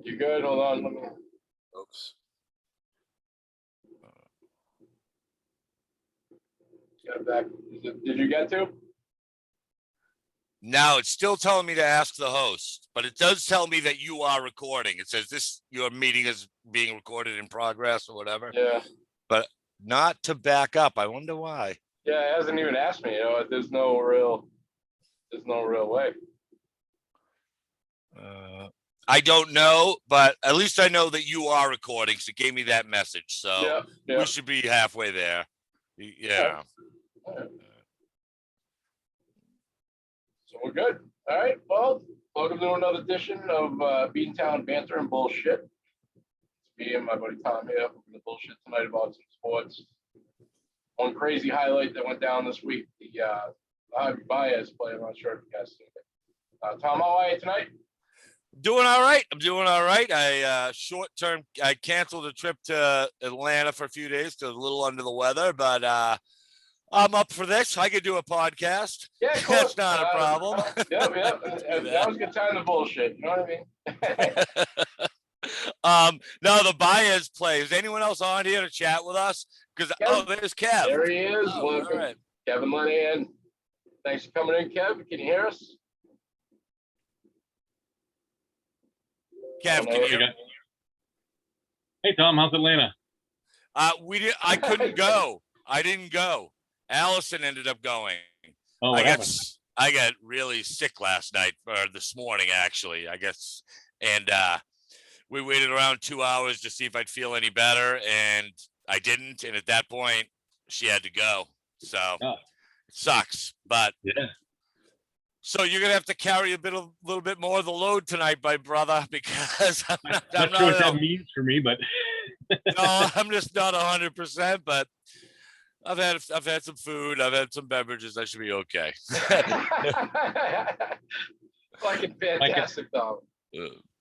You good? Hold on. Let me. Oops. Get it back. Did you get to? Now it's still telling me to ask the host, but it does tell me that you are recording. It says your meeting is being recorded in progress or whatever. Yeah. But not to back up. I wonder why. Yeah, it hasn't even asked me. There's no real way. I don't know, but at least I know that you are recording. So it gave me that message. So we should be halfway there. Yeah. All right. So we're good. All right. Well, welcome to another edition of Beantown Banter and Bullshit. It's me and my buddy Tom here. We're going to bullshit tonight about some sports. One crazy highlight that went down this week, the Javi Baez play. I'm not sure if you guys seen it. Tom, how are you tonight? Doing all right. I'm doing all right. I canceled a trip to Atlanta for a few days because I was a little under the weather, but I'm up for this. I could do a podcast. Yeah, of course. That's not a problem. Yeah. That was a good time to bullshit. You know what I mean? No, the Baez play. Is anyone else on here to chat with us? Because there's Kev. There he is. Oh, Welcome, right. Kevin Lenahan. Thanks for coming in, Kev. Can you hear us? Kev, can you hear me? Hey Tom, how's Atlanta? I couldn't go. I didn't go. Allison ended up going. Oh, I got really sick last night, or this morning actually, I guess. And we waited around 2 hours to see if I'd feel any better, and I didn't. And at that point, she had to go. So it sucks. But yeah. So you're gonna have to carry a little bit more of the load tonight, my brother, because I'm not sure what that means for me, but no, I'm just not 100%. But I've had some food, I've had some beverages. I should be okay. Fucking fantastic, Tom.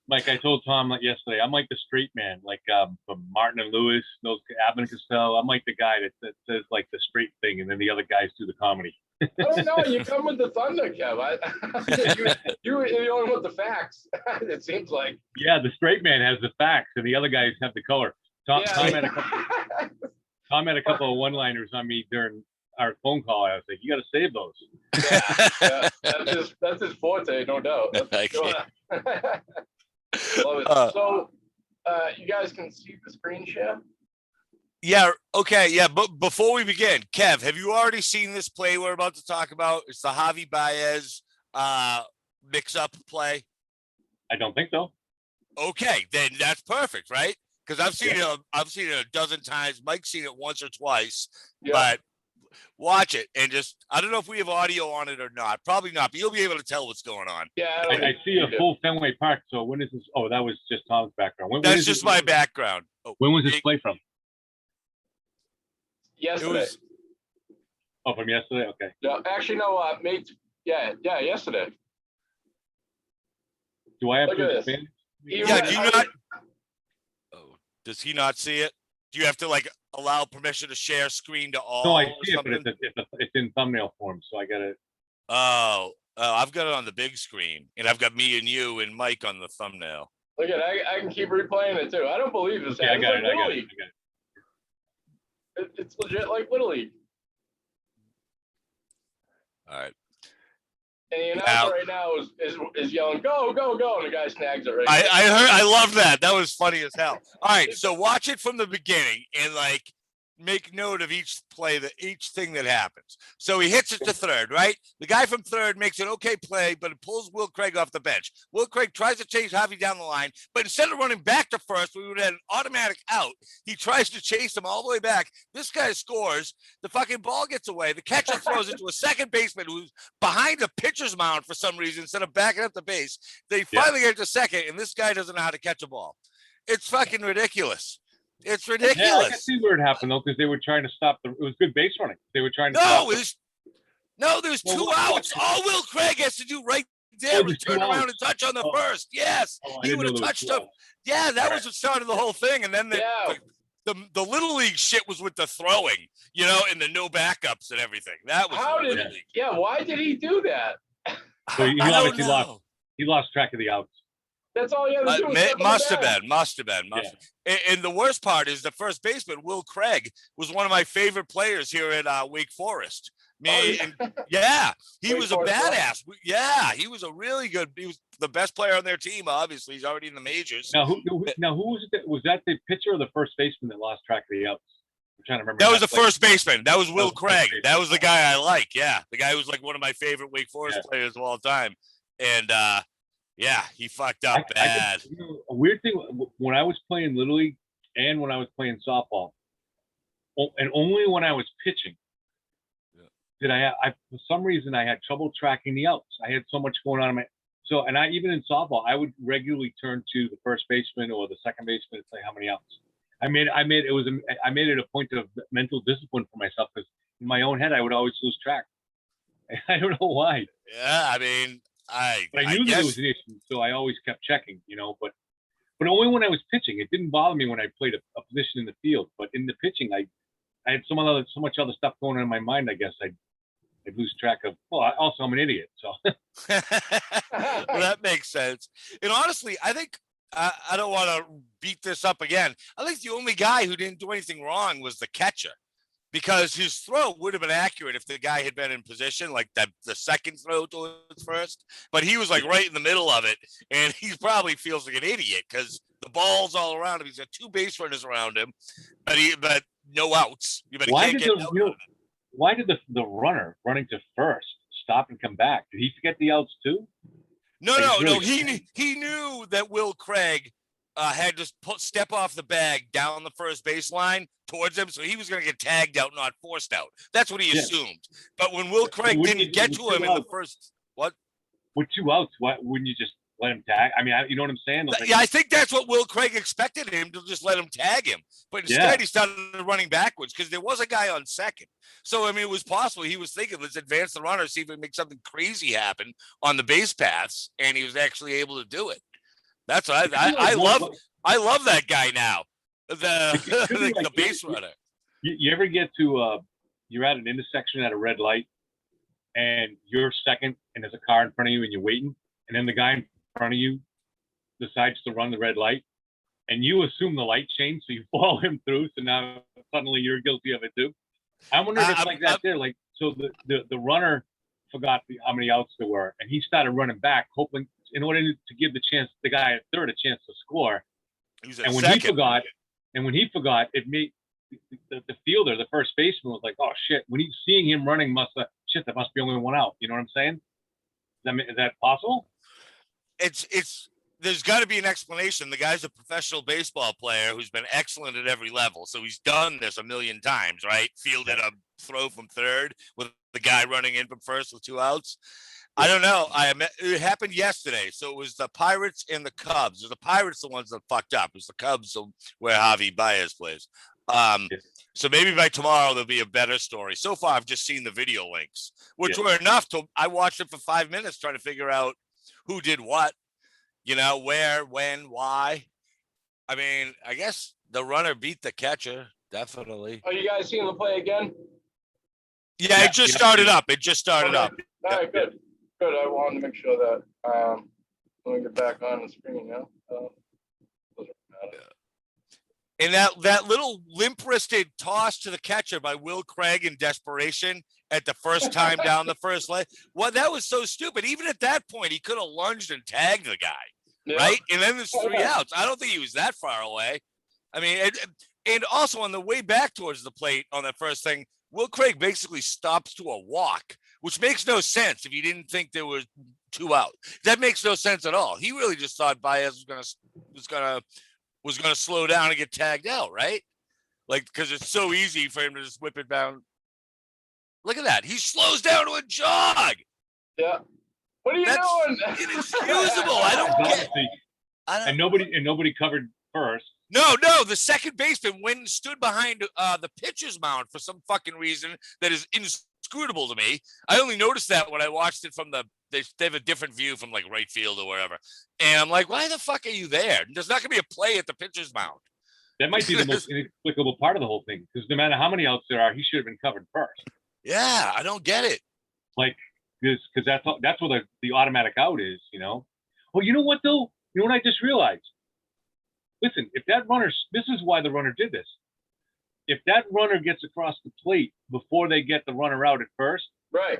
Like I told Tom yesterday, I'm like the straight man, like from Martin and Lewis, those Abbott and Costello. I'm like the guy that says like the straight thing, and then the other guys do the comedy. I don't know. You come with the thunder, Kev. You're the only one with the facts. It seems like. Yeah, the straight man has the facts, and the other guys have the color. Tom had a couple of one-liners on me during our phone call. I was like, "You got to save those." Yeah. That's his forte, no doubt. Love it. So, you guys can see the screen share? Yeah. Okay. Yeah. But before we begin, Kev, have you already seen this play we're about to talk about? It's the Javi Baez mix-up play. I don't think so. Okay, then that's perfect, right? Because I've seen it. I've seen it a dozen times. Mike's seen it once or twice. Yeah. But watch it and I don't know if we have audio on it or not. Probably not, but you'll be able to tell what's going on. Yeah. I see a full Fenway Park. So when is this? Oh, that was just Tom's background. That's just my background. When was this play from? Yesterday. From yesterday? Okay. Yeah, actually, no, yesterday. Do I have to expand? Yeah, do you not? Oh, does he not see it? Do you have to like allow permission to share screen to all? No, I see it, but it's in thumbnail form, so I got it. Oh, I've got it on the big screen, and I've got me and you and Mike on the thumbnail. Look at it. I can keep replaying it too. I don't believe this. Yeah, I got it. It's legit like Little League. All right. And the announcer right now is yelling, "Go, go, go!" And the guy snags it right. I heard. I love that. That was funny as hell. All right, so watch it from the beginning and like make note of each play, each thing that happens. So he hits it to third, right? The guy from third makes an okay play, but it pulls Will Craig off the bench. Will Craig tries to chase Javi down the line, but instead of running back to first, we would have had an automatic out. He tries to chase him all the way back. This guy scores. The fucking ball gets away. The catcher throws it to a second baseman who's behind the pitcher's mound for some reason instead of backing up the base. They finally get to second, and this guy doesn't know how to catch a ball. It's fucking ridiculous. It's ridiculous. Yeah, I can see where it happened though, because they were trying to stop it was good base running. They were trying to there's two outs. All Will Craig has to do right there was turn around and touch on the first. Yes. He would have touched him. Yeah, that was the start of the whole thing. And then the Little League shit was with the throwing, and the no backups and everything. That was why did he do that? So he obviously lost track of the outs. That's all you had to do. Was step on the Must have bag. been. Must have been. Must. And the worst part is the first baseman, Will Craig, was one of my favorite players here at Wake Forest. Yeah, he was a badass. Yeah, he was a really good. He was the best player on their team. Obviously, he's already in the majors. Now, who was it? Was that the pitcher or the first baseman that lost track of the outs? I'm trying to remember. That was the first baseman. That was Will Craig. That was the guy I like. Yeah, the guy who was like one of my favorite Wake Forest players of all time. And yeah, he fucked up bad. A weird thing when I was playing Little League and when I was playing softball, and only when I was pitching, did I for some reason I had trouble tracking the outs. I had so much going on in my and I even in softball I would regularly turn to the first baseman or the second baseman and say how many outs. I made it a point of mental discipline for myself because in my own head I would always lose track. I don't know why. Yeah, I mean, I knew that it was an issue, so I always kept checking, but only when I was pitching. It didn't bother me when I played a position in the field, but in the pitching, I had so much other stuff going on in my mind. I guess I'd lose track of. Well, also I'm an idiot, so. Well, that makes sense. And honestly, I think I don't want to beat this up again. I think the only guy who didn't do anything wrong was the catcher, because his throw would have been accurate if the guy had been in position, like the second throw towards first. But he was like right in the middle of it, and he probably feels like an idiot because the ball's all around him. He's got two base runners around him, but no outs. Why did the runner running to first stop and come back? Did he forget the outs too? No. He knew that Will Craig had to step off the bag down the first baseline towards him, so he was going to get tagged out, not forced out. That's what he assumed. But when Will Craig didn't get to him in the first, what? With 2 outs, why wouldn't you just let him tag? I mean, you know what I'm saying? Yeah, I think that's what Will Craig expected him to just let him tag him. But instead, he started running backwards because there was a guy on second. So, I mean, it was possible. He was thinking, let's advance the runner, see if we can make something crazy happen on the base paths. And he was actually able to do it. That's what I love. I love that guy now. The base runner. You ever get to, you're at an intersection at a red light and you're second and there's a car in front of you and you're waiting. And then the guy in front of you decides to run the red light and you assume the light changed, so you follow him through, so now suddenly you're guilty of it too. I wonder if it's like that there. Like, so the runner forgot how many outs there were and he started running back, hoping in order to give the guy at third a chance to score. And when he forgot, it made the fielder, the first baseman, was like, oh shit. When he's seeing him running, there must be only one out. You know what I'm saying? Is that possible? There's got to be an explanation. The guy's a professional baseball player who's been excellent at every level. So he's done this a million times, right? Fielded a throw from third with the guy running in from first with 2 outs. I don't know. It happened yesterday. So it was the Pirates and the Cubs. It was the Pirates, the ones that fucked up. It was the Cubs where Javi Baez plays. So maybe by tomorrow there'll be a better story. So far, I've just seen the video links, which were enough I watched it for 5 minutes trying to figure out who did what, where, when, why. I mean, I guess the runner beat the catcher, definitely. Are you guys seeing the play again? Yeah, it just started up. It just started up. All right, good. Good. I wanted to make sure that let me get back on the screen now. And that little limp-wristed toss to the catcher by Will Craig in desperation at the first time down the first leg. Well, that was so stupid. Even at that point, he could have lunged and tagged the guy, right? And then there's 3 outs. I don't think he was that far away. I mean, and also on the way back towards the plate on that first thing, Will Craig basically stops to a walk, which makes no sense if you didn't think there were 2 out. That makes no sense at all. He really just thought Baez was gonna slow down and get tagged out, right? Like, because it's so easy for him to just whip it down. Look at that. He slows down to a jog. Yeah. What are you doing? Inexcusable. I don't get it. And nobody covered first. No, the second baseman went and stood behind the pitcher's mound for some fucking reason that is inscrutable to me. I only noticed that when I watched it from they have a different view from like right field or wherever. And I'm like, why the fuck are you there? There's not going to be a play at the pitcher's mound. That might be the most inexplicable part of the whole thing, because no matter how many outs there are, he should have been covered first. Yeah, I don't get it. Like, because that's where the automatic out is, Well, you know what though? You know what I just realized? Listen, if that runner, this is why the runner did this. If that runner gets across the plate before they get the runner out at first, Right.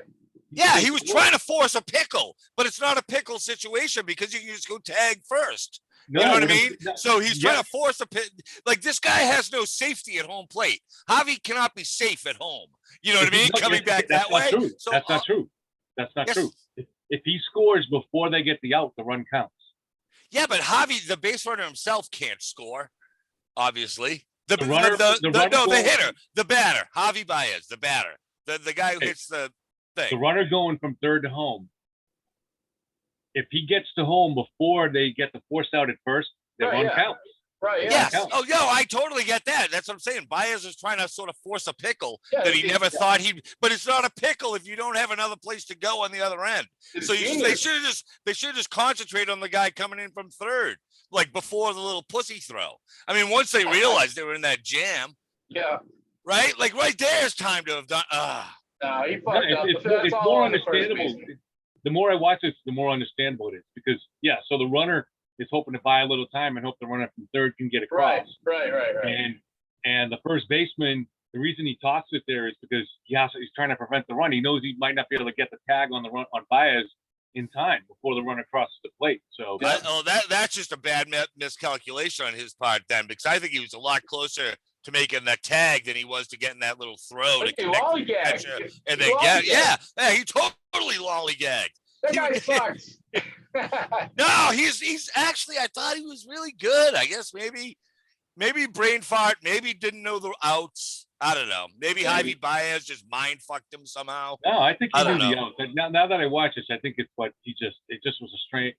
Yeah, he was trying to force a pickle, but it's not a pickle situation because you can just go tag first. no, You know what I we're mean? gonna- So he's yeah. trying to force a pit. Like this guy has no safety at home plate. Javi cannot be safe at home. You know what I mean? No, Coming back that's that not way. True. So that's not true. That's not yes. true. If he scores before they get the out, the run counts. Yeah, but Javi, the base runner himself, can't score. Obviously, the hitter, the batter, Javi Baez, the batter, the guy who hits the thing. The runner going from third to home. If he gets to home before they get the force out at first, the run counts. Right. Yeah. Yes. Oh, no, I totally get that. That's what I'm saying. Baez is trying to sort of force a pickle that he never thought but it's not a pickle if you don't have another place to go on the other end. So they should have just concentrated on the guy coming in from third, like before the little pussy throw. I mean, once they realized they were in that jam. Yeah. Right? Like right there's time to have done. No, he fucked up. It's more understandable. The more I watch this, the more understandable it is because so the runner is hoping to buy a little time and hope the runner from third can get across. Right. And the first baseman, the reason he tosses it there is because he's trying to prevent the run. He knows he might not be able to get the tag on the run on Baez in time before the runner crosses the plate. So that's just a bad miscalculation on his part then, because I think he was a lot closer to making that tag than he was to getting that little throw to connect the catcher and then he totally lollygagged. That guy sucks. No, he's actually, I thought he was really good. I guess maybe brain fart, maybe didn't know the outs. I don't know. Maybe Javi Baez just mind fucked him somehow. No, I think he knew the outs. Now that I watch this, I think it's what it just was a straight.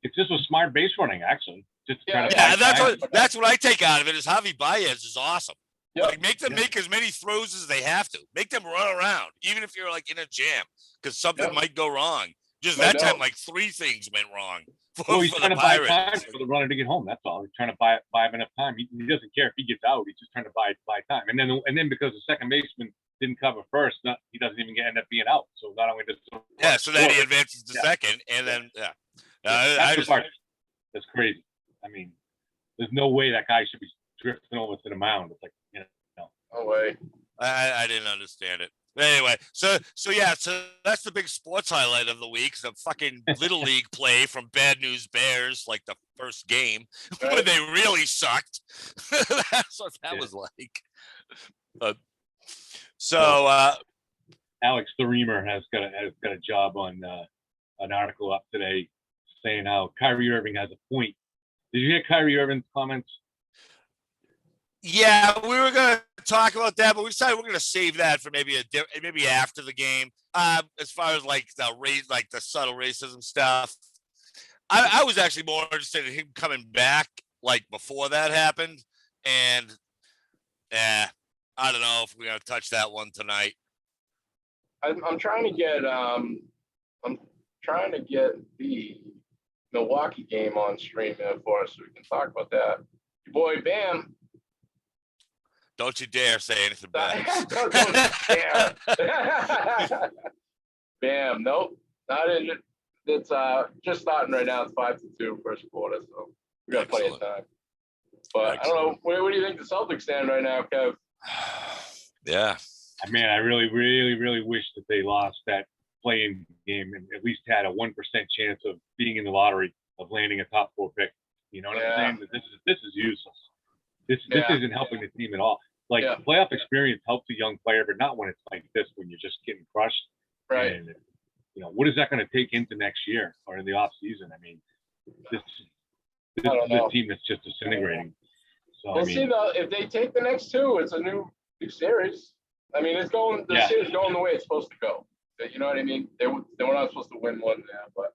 It just was smart base running, actually. Just that's what I take out of it is Javi Baez is awesome. Yep. Like make them make as many throws as they have to. Make them run around, even if you're like in a jam, because something might go wrong. Just that time, like 3 things went wrong. He's trying to buy time for the runner to get home. That's all. He's trying to buy him enough time. He doesn't care if he gets out. He's just trying to buy time. And then because the second baseman didn't cover first, he doesn't even end up being out. So not only does so then he advances to second, and then that's crazy. I mean, there's no way that guy should be drifting over to the mound. It's like no way. I didn't understand it. But anyway, so that's the big sports highlight of the week. The fucking Little League play from Bad News Bears, like the first game when they really sucked. That's what that was like. Alex the Reamer has got a job on an article up today saying how Kyrie Irving has a point. Did you hear Kyrie Irving's comments? Yeah, we were going to talk about that, but we decided we're going to save that for maybe after the game. As far as like the subtle racism stuff, I was actually more interested in him coming back like before that happened, and I don't know if we're going to touch that one tonight. I'm trying to get the Milwaukee game on stream for us so we can talk about that. Your boy Bam. Don't you dare say anything bad. Don't dare. Bam, nope, not injured. It's just starting right now. It's 5-2 first quarter, so we got plenty of time. But I don't know. Where do you think the Celtics stand right now, Kev? Yeah. Man, I really, really, really wish that they lost that play-in game and at least had a 1% chance of being in the lottery, of landing a top 4 pick. You know what I'm saying? This is useless. This isn't helping the team at all. Like playoff experience helps a young player, but not when it's like this, when you're just getting crushed. Right. And, what is that going to take into next year or in the off season? I mean, this team that's just disintegrating. So see though, if they take the next 2, it's a new series. I mean, it's going. The series is going the way it's supposed to go. You know what I mean? They were not supposed to win one now, but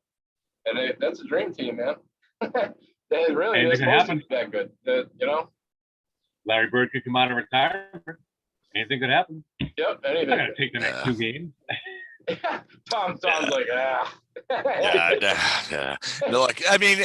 that's a dream team, man. They're supposed to be that good. Larry Bird could come out of retirement. Anything could happen. Yep, anything. They're not going to take the next 2 games. Tom's like, No, like, I mean,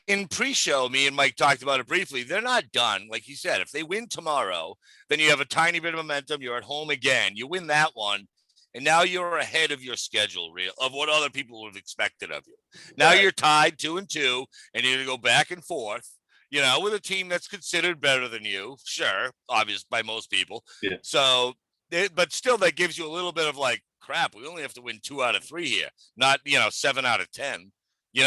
in pre-show, me and Mike talked about it briefly. They're not done. Like you said, if they win tomorrow, then you have a tiny bit of momentum. You're at home again. You win that one, and now you're ahead of your schedule, of what other people would have expected of you. Now Right. you're tied 2-2, and you're gonna go back and forth. With a team that's considered better than you, sure, obvious by most people. Yeah. So, but still, that gives you a little bit of like, crap. We only have to win 2 out of 3 here, not 7 out of 10. We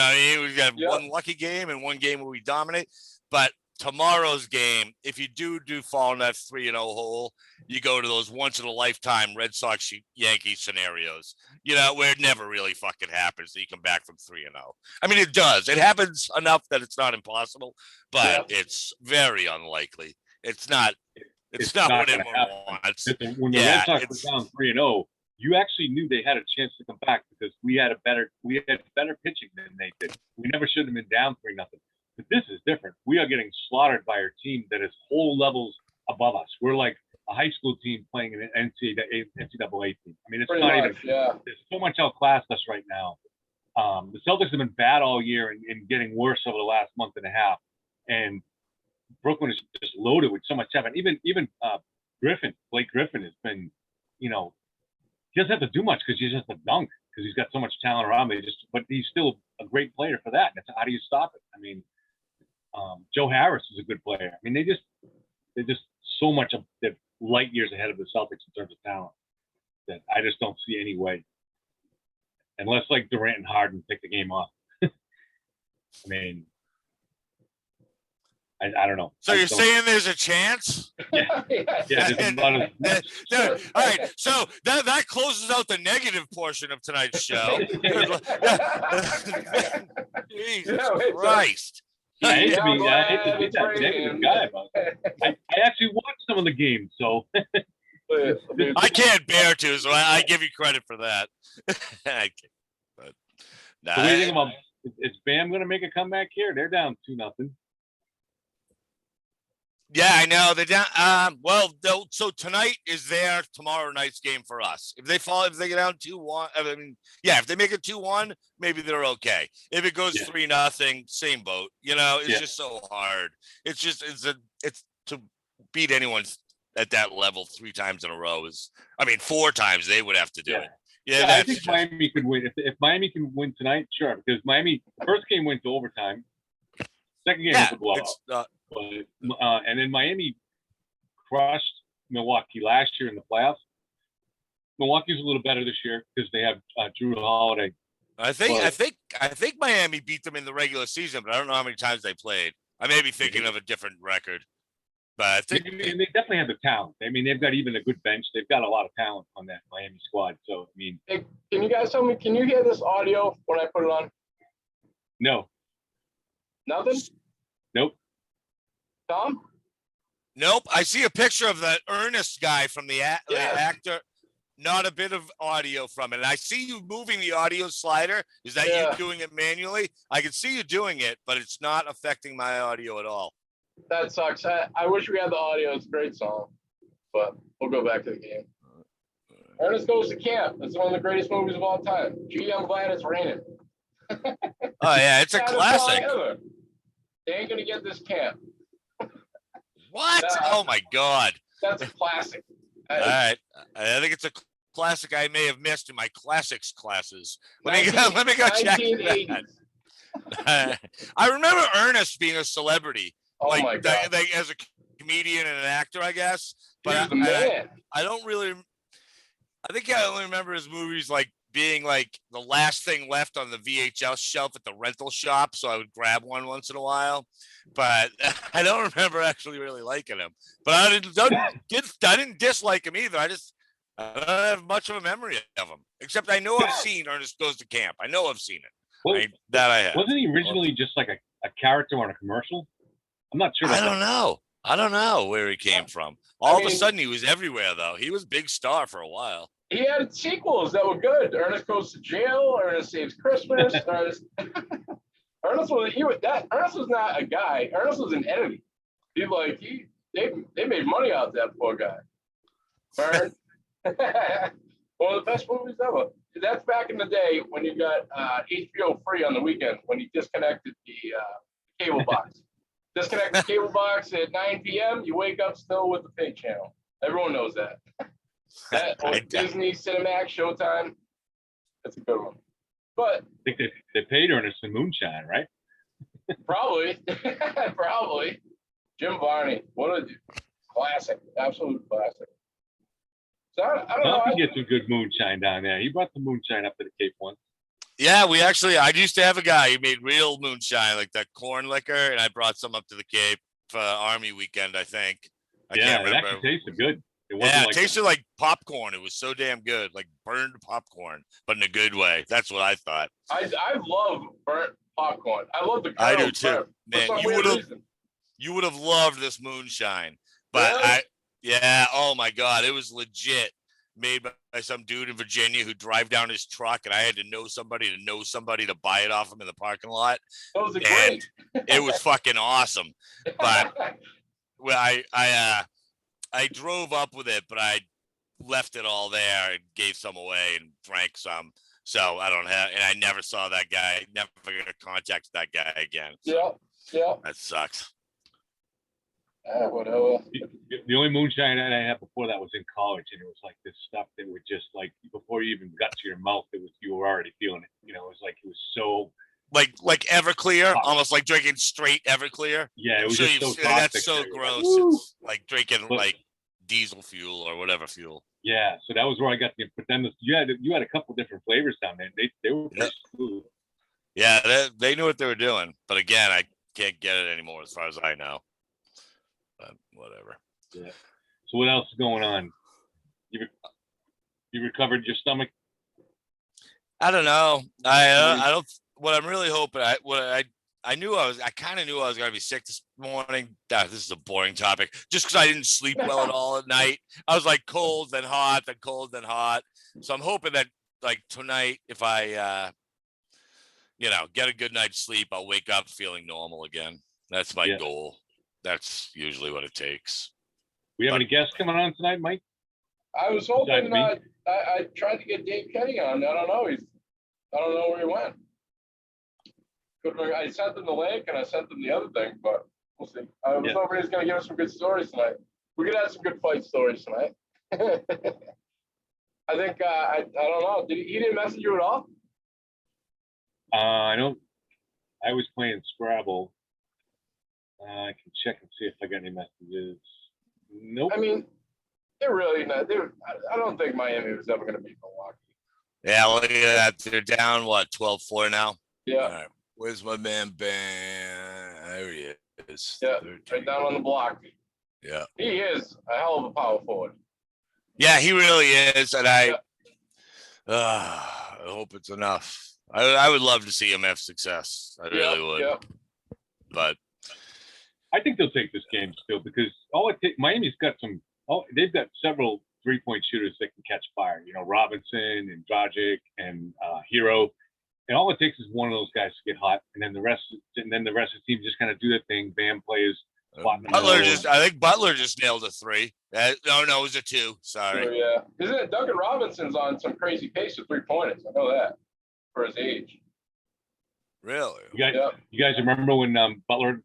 got one lucky game and one game where we dominate. But tomorrow's game, if you do fall in that 3-0 hole, you go to those once in a lifetime Red Sox Yankees scenarios, where it never really fucking happens that you come back from 3-0. I mean, it does. It happens enough that it's not impossible, but it's very unlikely. It's not what everyone wants. When the Red Sox were down 3-0, you actually knew they had a chance to come back because we had better pitching than they did. We never should have been down 3-0. But this is different. We are getting slaughtered by our team that is whole levels above us. We're like a high school team playing an NCAA team. I mean, it's not even. There's so much outclassed us right now. The Celtics have been bad all year and getting worse over the last month and a half. And Brooklyn is just loaded with so much talent. Even Blake Griffin has been, he doesn't have to do much because he's just a dunk because he's got so much talent around him. But he's still a great player for that. How do you stop it? I mean, Joe Harris is a good player. I mean, they're just so much of they're light years ahead of the Celtics in terms of talent that I just don't see any way. Unless like Durant and Harden take the game off. I mean, I don't know. So you're saying there's a chance? Yeah. There's a lot of. All right. So that closes out the negative portion of tonight's show. Jesus Christ. I hate to be that negative guy, but I actually watched some of the games, so. I can't bear to, so I give you credit for that. But what do you think about? Is Bam going to make a comeback here? They're down 2-0. Yeah, I know they're down. So tonight is tomorrow night's game for us. If they get down 2-1, if they make it 2-1, maybe they're okay. If it goes 3-0, same boat. It's just so hard. It's to beat anyone at that level 3 times in a row 4 times they would have to do it. Yeah, I think Miami could win. If Miami can win tonight, sure, because Miami first game went to overtime, second game was a blowout. And then Miami crushed Milwaukee last year in the playoffs. Milwaukee's a little better this year because they have Drew Holiday. I think Miami beat them in the regular season, but I don't know how many times they played. I may be thinking of a different record, but I think they definitely have the talent. I mean, they've got even a good bench. They've got a lot of talent on that Miami squad. So I mean, hey, can you guys tell me? Can you hear this audio when I put it on? No. Nothing. Nope. Tom? Nope. I see a picture of that Ernest guy from the actor. Not a bit of audio from it. And I see you moving the audio slider. Is that you doing it manually? I can see you doing it, but it's not affecting my audio at all. That sucks. I wish we had the audio. It's a great song. But we'll go back to the game. Ernest Goes to Camp. It's one of the greatest movies of all time. Gee, I'm glad it's raining. Oh, yeah. It's a classic. They ain't going to get this camp. What? Oh my God! That's a classic. All right, I think it's a classic I may have missed in my classics classes. Let me go check that. I remember Ernest being a celebrity, oh my God. As a comedian and an actor, I guess. But I don't really. I think I only remember his movies being the last thing left on the VHS shelf at the rental shop, so I would grab one once in a while. But I don't remember actually really liking him. But I didn't dislike him either. I don't have much of a memory of him, except I know I've seen Ernest Goes to Camp. I know I've seen it. That I have. Wasn't he originally just like a character on a commercial? I'm not sure. I don't know where he came from. All of a sudden, he was everywhere, though. He was a big star for a while. He had sequels that were good. Ernest Goes to Jail, Ernest Saves Christmas. Ernest was not a guy. Ernest was an entity. They made money out of that poor guy. One of the best movies ever. That's back in the day when you got HBO free on the weekend when you disconnected the cable box. Disconnect the cable box at 9 p.m. You wake up still with the pay channel. Everyone knows that. That or I- Disney, Cinemax, Showtime. That's a good one. But I think they paid Ernest some moonshine, right? probably, probably. Jim Varney, what a classic, absolute classic. So I don't know. Tom can get some good moonshine down there. He brought the moonshine up to the Cape once. Yeah, I used to have a guy who made real moonshine, like that corn liquor, and I brought some up to the Cape for Army weekend, I think. I can't It remember. actually tasted good. It wasn't Yeah, it like tasted like popcorn. It was so damn good, like burned popcorn, but in a good way. That's what I thought. I love burnt popcorn. I love the I kernel do too. burnt, for Man, some you weird would have reason. you would have loved this moonshine. But Really? yeah, oh my God, it was legit. Made by some dude in Virginia who drive down his truck, and I had to know somebody to buy it off him in the parking lot. Those are And great. it was fucking awesome. But well, I drove up with it, but I left it all there and gave some away and drank some. So I don't have, and I never saw that guy. Never gonna contact that guy again. So yeah. that sucks. Whatever. the only moonshine that I had before that was in college, and it was like this stuff that would just like before you even got to your mouth, you were already feeling it. You know, it was like it was so Like Everclear, almost like drinking straight Everclear. yeah, it was Sure just so you've- toxic. that's so that it was gross. like, woo! It's like drinking But- like diesel fuel or whatever fuel. Yeah, so that was where I got the. But then you had a couple different flavors down there. They were pretty smooth. Yeah, they knew what they were doing. But again, I can't get it anymore as far as I know. But whatever. Yeah. So what else is going on? You recovered your stomach? I don't know. I don't. What I'm really hoping. I kind of knew I was gonna be sick this morning. This is a boring topic. Just because I didn't sleep well at all at night. I was like cold, then hot, then cold, then hot. So I'm hoping that like tonight, if I get a good night's sleep, I'll wake up feeling normal again. That's my goal. That's usually what it takes. We have any guests coming on tonight, Mike? I was hoping. Besides I tried to get Dave Kenny on. I don't know. I don't know where he went. I sent him the link and I sent him the other thing, but we'll see. I was hoping he's going to give us some good stories tonight. We could have some good fight stories tonight. I think I don't know. He didn't message you at all? I don't. I was playing Scrabble. I can check and see if I got any messages. Nope. I mean, they're really not. I don't think Miami was ever going to beat Milwaukee. Yeah, look at that. They're down 12-4 now. Yeah. All right. Where's my man Ben? There he is. Yeah, 13. right down on the block. Yeah. He is a hell of a power forward. Yeah, he really is, and I hope it's enough. I would love to see him have success. I really would. Yeah. But I think they'll take this game still because Miami's got some. They've got several 3-point shooters that can catch fire. You know, Robinson and Dragic and Hero. And all it takes is one of those guys to get hot, and then the rest of the team just kind of do their thing. Bam plays. I think Butler just nailed a 3. No, it was a 2. Sorry. So, yeah. Isn't it Duncan Robinson's on some crazy pace with 3-pointers? I know that for his age. Really? You guys remember when Butler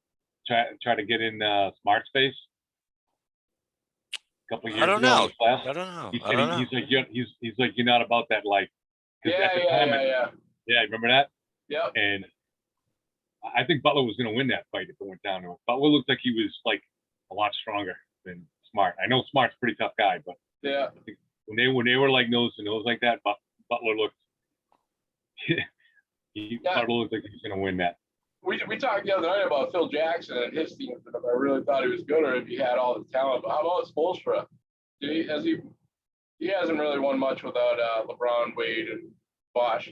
tried to get in Smart Space? A couple of years ago. I don't know. He's like, you're not about that life. Yeah, remember that? Yeah. And I think Butler was going to win that fight if it went down to it. Butler looked like he was like a lot stronger than Smart. I know Smart's a pretty tough guy, but yeah, I think when they were like nose to nose like that, Butler looked. Butler looked like he was going to win that. We talked the other night about Phil Jackson and his team. If I really thought he was good, or if he had all the talent. But how about Spoelstra? He hasn't really won much without LeBron, Wade, and Bosh.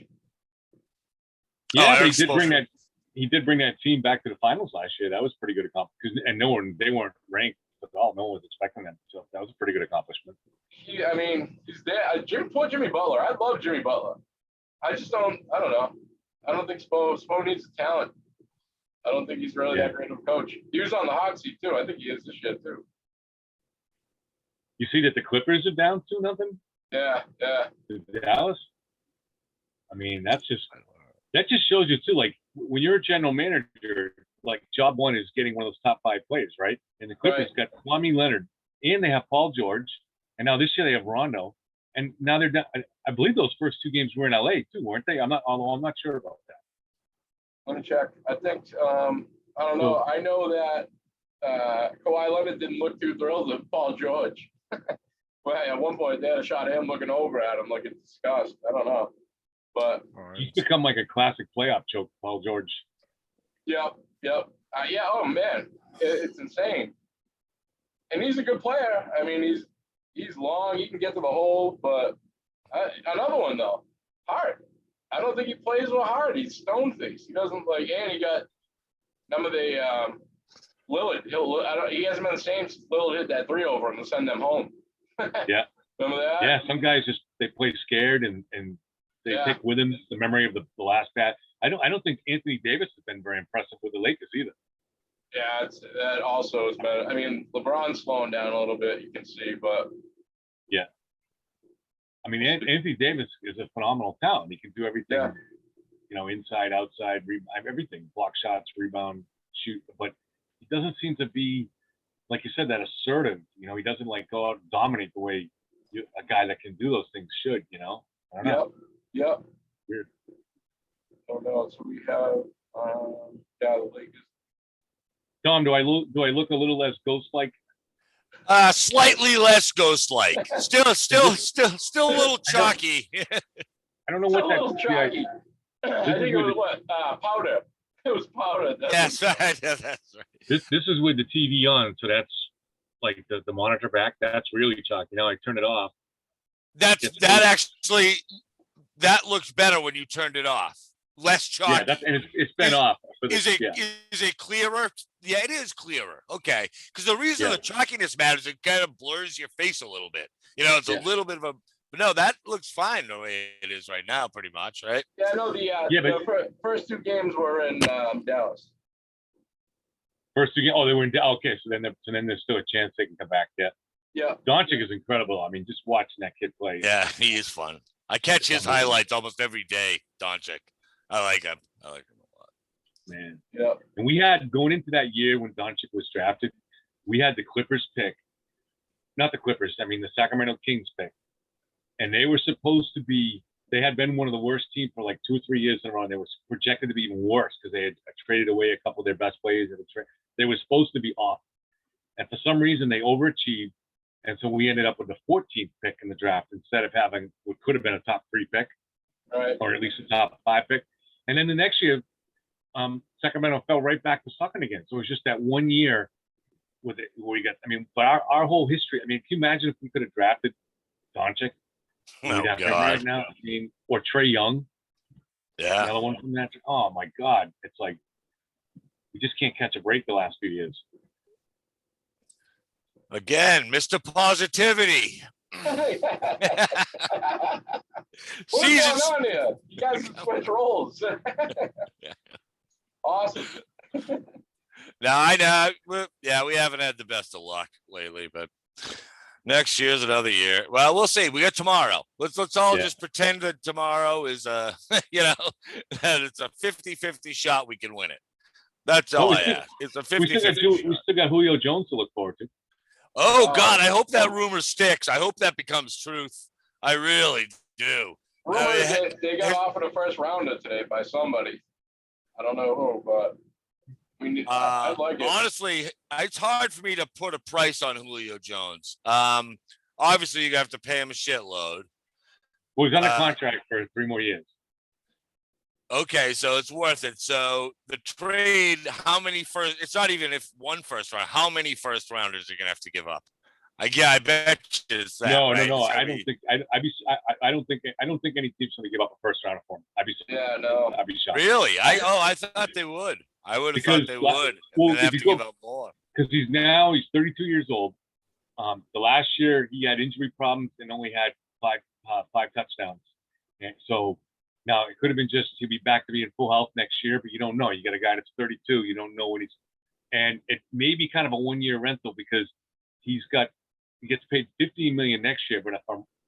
Yeah, but he did bring that team back to the finals last year. That was pretty good accomplishment. And they weren't ranked at all. No one was expecting them. So that was a pretty good accomplishment. He's there. Poor Jimmy Butler. I love Jimmy Butler. I don't know. I don't think Spo needs the talent. I don't think he's really that great of a coach. He was on the hot seat too. I think he is this year too. You see that the Clippers are down 2-0? Yeah. To Dallas. I mean, that just shows you too. Like when you're a general manager, like job one is getting one of those top 5 players, right? And the Clippers got Kwame Leonard, and they have Paul George, And now this year they have Rondo, and now they're down. I believe those first 2 games were in LA too, weren't they? Although I'm not sure about that. Let me check. I think, I don't know. I know that Kawhi Leonard didn't look too thrilled with Paul George. But at one point, they had a shot of him looking over at him like it's disgust. I don't know. But He's become like a classic playoff joke, Paul George. yep. Yeah. Oh, man. It's insane. And he's a good player. I mean, he's long. He can get to the hole. But another one, though, Hart. I don't think he plays with Hart. He's stone-faced. He doesn't like, and he got, remember Lillard. He hasn't been the same since Lillard hit that 3 over him to send them home. Yeah. Remember that? Yeah, some guys just they play scared and they take with them the memory of the last bat. I don't think Anthony Davis has been very impressive with the Lakers either. Yeah, that also is better. I mean, LeBron's slowing down a little bit, you can see, but yeah. I mean, Anthony Davis is a phenomenal talent. He can do everything, inside, outside, everything, block shots, rebound, shoot, but he doesn't seem to be, like you said, that assertive. He doesn't like go out and dominate the way a guy that can do those things should. I don't know. Yep. Weird. Oh no, so we have the Lakers. Tom, do I look a little less ghost-like? Slightly less ghost-like. Still a little chalky. I don't know what A little that's. chalky. I think it was powder. It was powder. That's right. Yeah, that's right. This is with the TV on, so that's like the monitor back. That's really chalky. Now I turn it off. That looks better when you turned it off. Less chalky. Yeah, and it's been off. Is it clearer? Yeah, it is clearer. Okay, because the reason the chalkiness matters, it kind of blurs your face a little bit. It's a little bit of a. But no, that looks fine the way it is right now, pretty much, right? Yeah, I know the first 2 games were in Dallas. First 2 games. Oh, they were in. Okay, so then there's still a chance they can come back. Yeah. Yeah. Doncic is incredible. I mean, just watching that kid play. Yeah, he is fun. I catch his highlights almost every day. Doncic. I like him a lot. Man. Yeah. And we had, going into that year when Doncic was drafted, we had the Clippers pick. Not the Clippers, I mean the Sacramento Kings pick. And they were supposed to be, they had been one of the worst teams for like 2 or 3 years in a row. They were projected to be even worse because they had traded away a couple of their best players. They were supposed to be off. And for some reason, they overachieved. And so we ended up with the 14th pick in the draft instead of having what could have been a top 3 pick, right, or at least a top 5 pick. And then the next year, Sacramento fell right back to sucking again. So it was just that 1 year with it where we got. I mean, but our whole history. I mean, can you imagine if we could have drafted Doncic? Oh God! Right now, I mean, or Trae Young. Yeah. Another one from that. Oh my God! It's like we just can't catch a break the last few years. Again, Mr. Positivity. What's going on here? You guys switch roles. Awesome. Now I know. We haven't had the best of luck lately, but next year's another year. Well, we'll see. We got tomorrow. Let's all just pretend that tomorrow is that it's a 50-50 shot we can win it. That's all I ask. It's a 50-50. We still got Julio Jones to look forward to. Oh God, I hope that rumor sticks. I hope that becomes truth. I really do. They got offered a first rounder today by somebody. I don't know who, but we need. I'd like it. Honestly, it's hard for me to put a price on Julio Jones. Obviously, you have to pay him a shitload. Well, he's on a contract for 3 more years. Okay, so it's worth it. So the trade, how many first? It's not even if 1 first round. How many first rounders are you gonna have to give up? I bet you it's that. No. Right? I don't think any team's gonna give up a first rounder for him. I'd be shocked. Really? I thought they would. I would have thought they would. Well, have to give up more. Because he's 32 years old. The last year he had injury problems and only had five touchdowns. And so now it could have been just he'll be back to being full health next year, but you don't know. You got a guy that's 32. You don't know what and it may be kind of a 1-year rental because he gets paid $15 million next year. But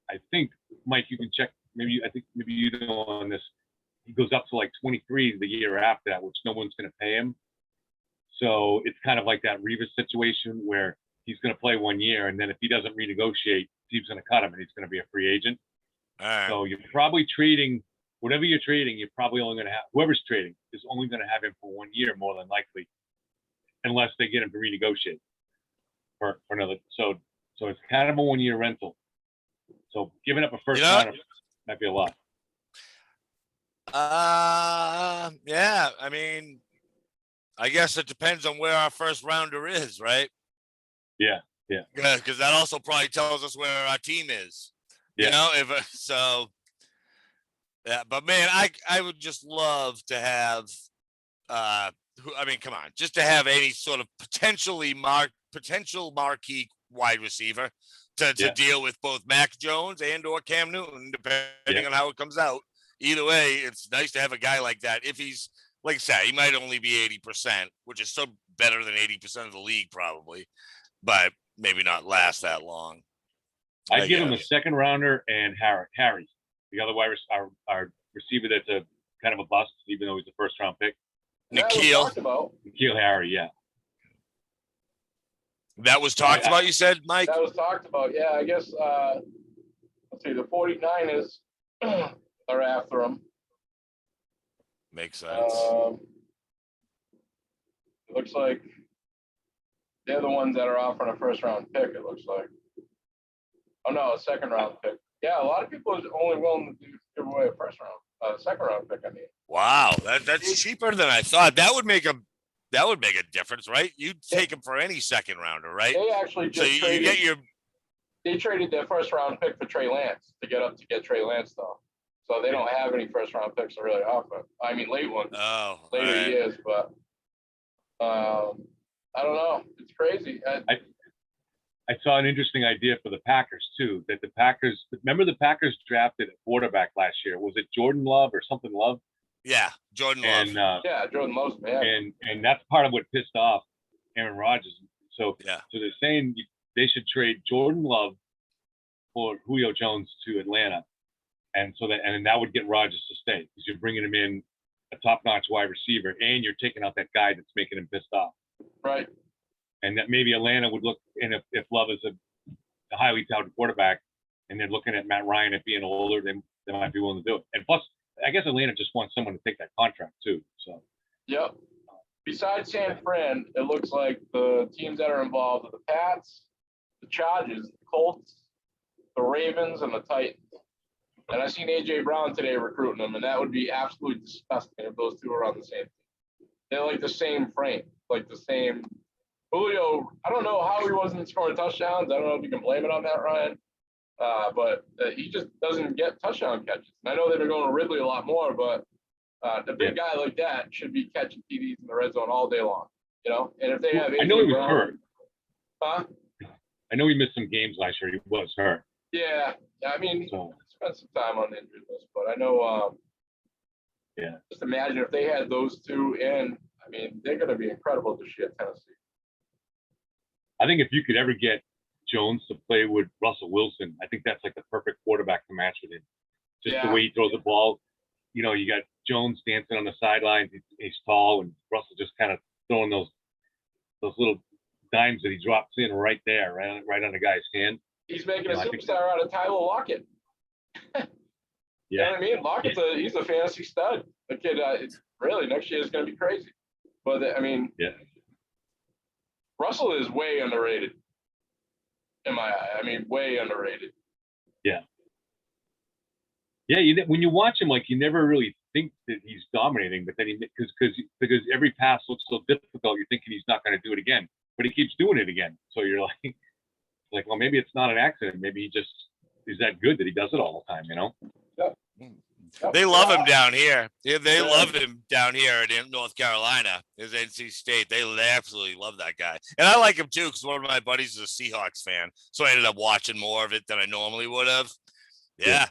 I think Mike, you can check. Maybe you know on this. He goes up to like 23 the year after that, which no one's going to pay him. So it's kind of like that Revis situation where he's going to play 1 year, and then if he doesn't renegotiate, team's going to cut him and he's going to be a free agent. All right. So you're probably trading whatever you're trading. You're probably only going to have whoever's trading is only going to have him for 1 year, more than likely, unless they get him to renegotiate for another. So it's kind of a 1 year rental. So giving up a first rounder might be a lot. Yeah. I mean, I guess it depends on where our first rounder is, right? Yeah. Yeah, because that also probably tells us where our team is. Yeah. You know, if so. Yeah, but man, I would just love to have. I mean, come on, just to have any sort of potential marquee wide receiver to deal with both Mac Jones and or Cam Newton, depending on how it comes out. Either way, it's nice to have a guy like that. If he's, like I said, he might only be 80%, which is still better than 80% of the league probably, but maybe not last that long. I'd give him a second rounder and Harry, the other our receiver that's a kind of a bust, even though he's a first round pick. Nikhil Harry, yeah. That was talked about, you said, Mike? That was talked about, yeah. I guess, let's see, the 49ers are after him. Makes sense. It looks like they're the ones that are offering a first round pick, it looks like. Oh, no, a second round pick. Yeah, a lot of people are only willing to give away a second round pick, I mean. Wow, that's cheaper than I thought. That would make a difference, right? You'd take him for any second rounder, right? They actually just they traded their first round pick for Trey Lance to get Trey Lance though. So they don't have any first round picks to really offer. I mean, late ones, later years, but I don't know. It's crazy. I saw an interesting idea for the Packers too. That the Packers, remember the Packers drafted a quarterback last year. Was it Jordan Love or something Love? Yeah, Jordan Love. And, Jordan Love's man. And that's part of what pissed off Aaron Rodgers. So they're saying they should trade Jordan Love for Julio Jones to Atlanta, and that would get Rodgers to stay because you're bringing him in a top-notch wide receiver, and you're taking out that guy that's making him pissed off. Right. And that maybe Atlanta would look, and if Love is a highly touted quarterback, and they're looking at Matt Ryan at being older, then they might be willing to do it. And plus, I guess Atlanta just wants someone to take that contract too. So. Yep. Besides San Fran, it looks like the teams that are involved are the Pats, the Chargers, the Colts, the Ravens, and the Titans. And I seen AJ Brown today recruiting them, and that would be absolutely disgusting if those two are on the same team. They're like the same frame, like the same. Julio, I don't know how he wasn't scoring touchdowns. I don't know if you can blame it on Matt Ryan, but he just doesn't get touchdown catches. And I know they've been going to Ridley a lot more, but the big guy like that should be catching TDs in the red zone all day long, you know? And if they have I know he was hurt. Huh? I know he missed some games last year. He was hurt. Yeah. I mean, spent some time on the injury list, but I know, just imagine if they had those two in, I mean, they're going to be incredible this year at Tennessee. I think if you could ever get Jones to play with Russell Wilson, I think that's like the perfect quarterback to match with him. Just the way he throws the ball. You know, you got Jones dancing on the sidelines. He's tall, and Russell just kind of throwing those little dimes that he drops in right there, right on the guy's hand. He's making a superstar out of Tyler Lockett. You know what I mean? Lockett's he's a fantasy stud. The kid, really, next year is going to be crazy. But I mean, Russell is way underrated in my eye. I mean, way underrated. Yeah. Yeah, when you watch him, like, you never really think that he's dominating, but then because every pass looks so difficult, you're thinking he's not going to do it again, but he keeps doing it again. So you're like, well, maybe it's not an accident. Maybe he just is that good that he does it all the time, you know? Yep. They love him down here. Yeah, they loved him down here in North Carolina. His NC State. They absolutely love that guy. And I like him too because one of my buddies is a Seahawks fan. So I ended up watching more of it than I normally would have. Yeah.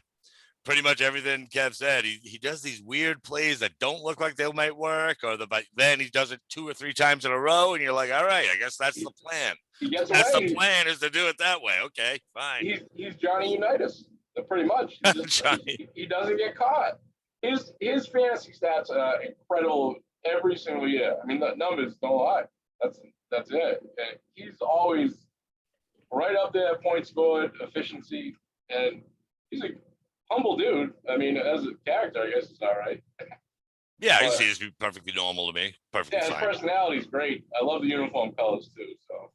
Pretty much everything Kev said. He does these weird plays that don't look like they might work, but then he does it 2 or 3 times in a row, and you're like, all right, I guess that's the plan. That's the plan, is to do it that way. Okay, fine. He's Johnny Unitas, pretty much. He doesn't get caught. His fantasy stats are incredible every single year. I mean, the numbers don't lie. That's it. And he's always right up there, points scored, efficiency, and he's a humble dude. I mean, as a character, I guess it's all right. Yeah, he But- seems to be perfectly normal to me. Perfectly Yeah, his fine. personality's great. I love the uniform colors too. So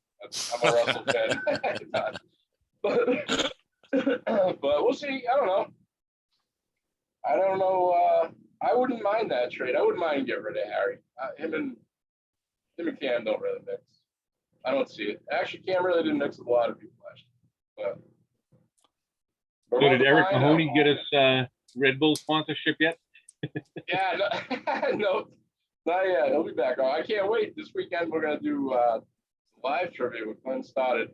I'm a Russell fan. but we'll see. I don't know. I wouldn't mind that trade. I wouldn't mind getting rid of Harry. Him and Cam don't really mix. I don't see it. Actually, Cam really didn't mix with a lot of people last year. But So did Eric Mahoney get us Red Bull sponsorship yet? Yeah, no, not yet. He'll be back. Oh, I can't wait. This weekend we're gonna do live trivia with Glenn started.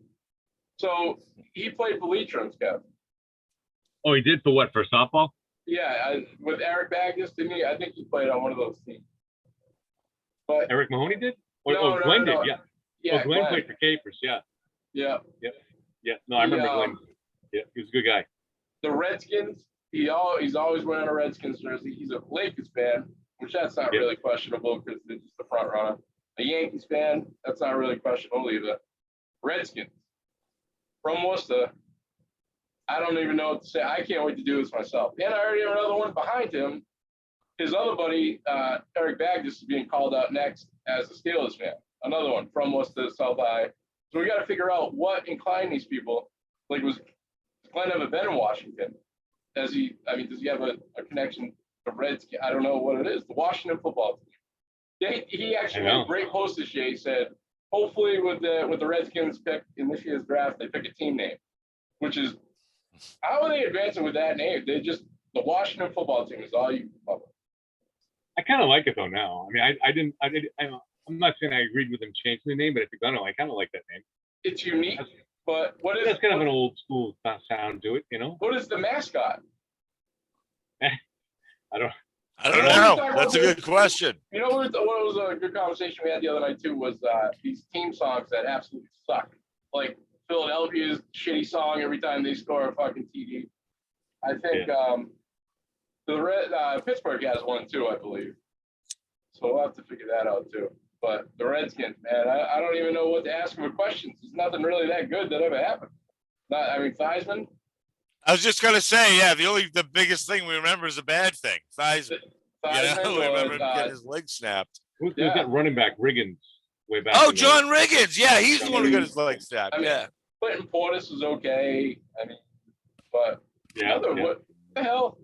So he played for Leitrim's, Kev. Oh, he did for what? For softball? Yeah, with Eric Baggis, didn't he? I think he played on one of those teams. But Eric Mahoney did? Or, No, Glenn no. did, yeah. yeah, Oh, Glenn played for Capers, yeah. Yeah. Yeah, no, I remember He, Glenn. Yeah, he was a good guy. The Redskins. He's always wearing a Redskins jersey. He's a Lakers fan, which that's not really questionable because they're just the front runner. A Yankees fan, that's not really questionable either. Redskins from Worcester. I don't even know what to say. I can't wait to do this myself. And I already have another one behind him. His other buddy, Eric Baggis, is being called out next as a Steelers fan. Another one from Worcester, South High. So we got to figure out what inclined these people. Like, was Glenn ever been in Washington? Does he have a connection to Redskins? I don't know what it is. The Washington football team. He actually made a great post this year. He said, hopefully with the Redskins pick in this year's draft, they pick a team name, which is, how are they advancing with that name? The Washington football team is all you can cover. I kind of like it though now. I mean, I'm not saying I agreed with them changing the name, but if you're gonna, I kind of like that name. It's unique, but That's kind of an old school sound to it, you know? What is the mascot? I don't know. That's a good question. You know what was a good conversation we had the other night too was these team songs that absolutely suck. Like Philadelphia's shitty song every time they score a fucking TD. I think Pittsburgh has one too, I believe. So we'll have to figure that out too. But the Redskins, man, I don't even know what to ask for questions. There's nothing really that good that ever happened. Theismann. I was just gonna say, yeah, the biggest thing we remember is a bad thing. Theismann. Theismann We remember was, him getting his leg snapped. Who's that running back, Riggins, way back? Oh, John Riggins. Yeah, he's the one who got his leg snapped. I mean, Yeah. Clinton Portis was okay. I mean, but what the hell?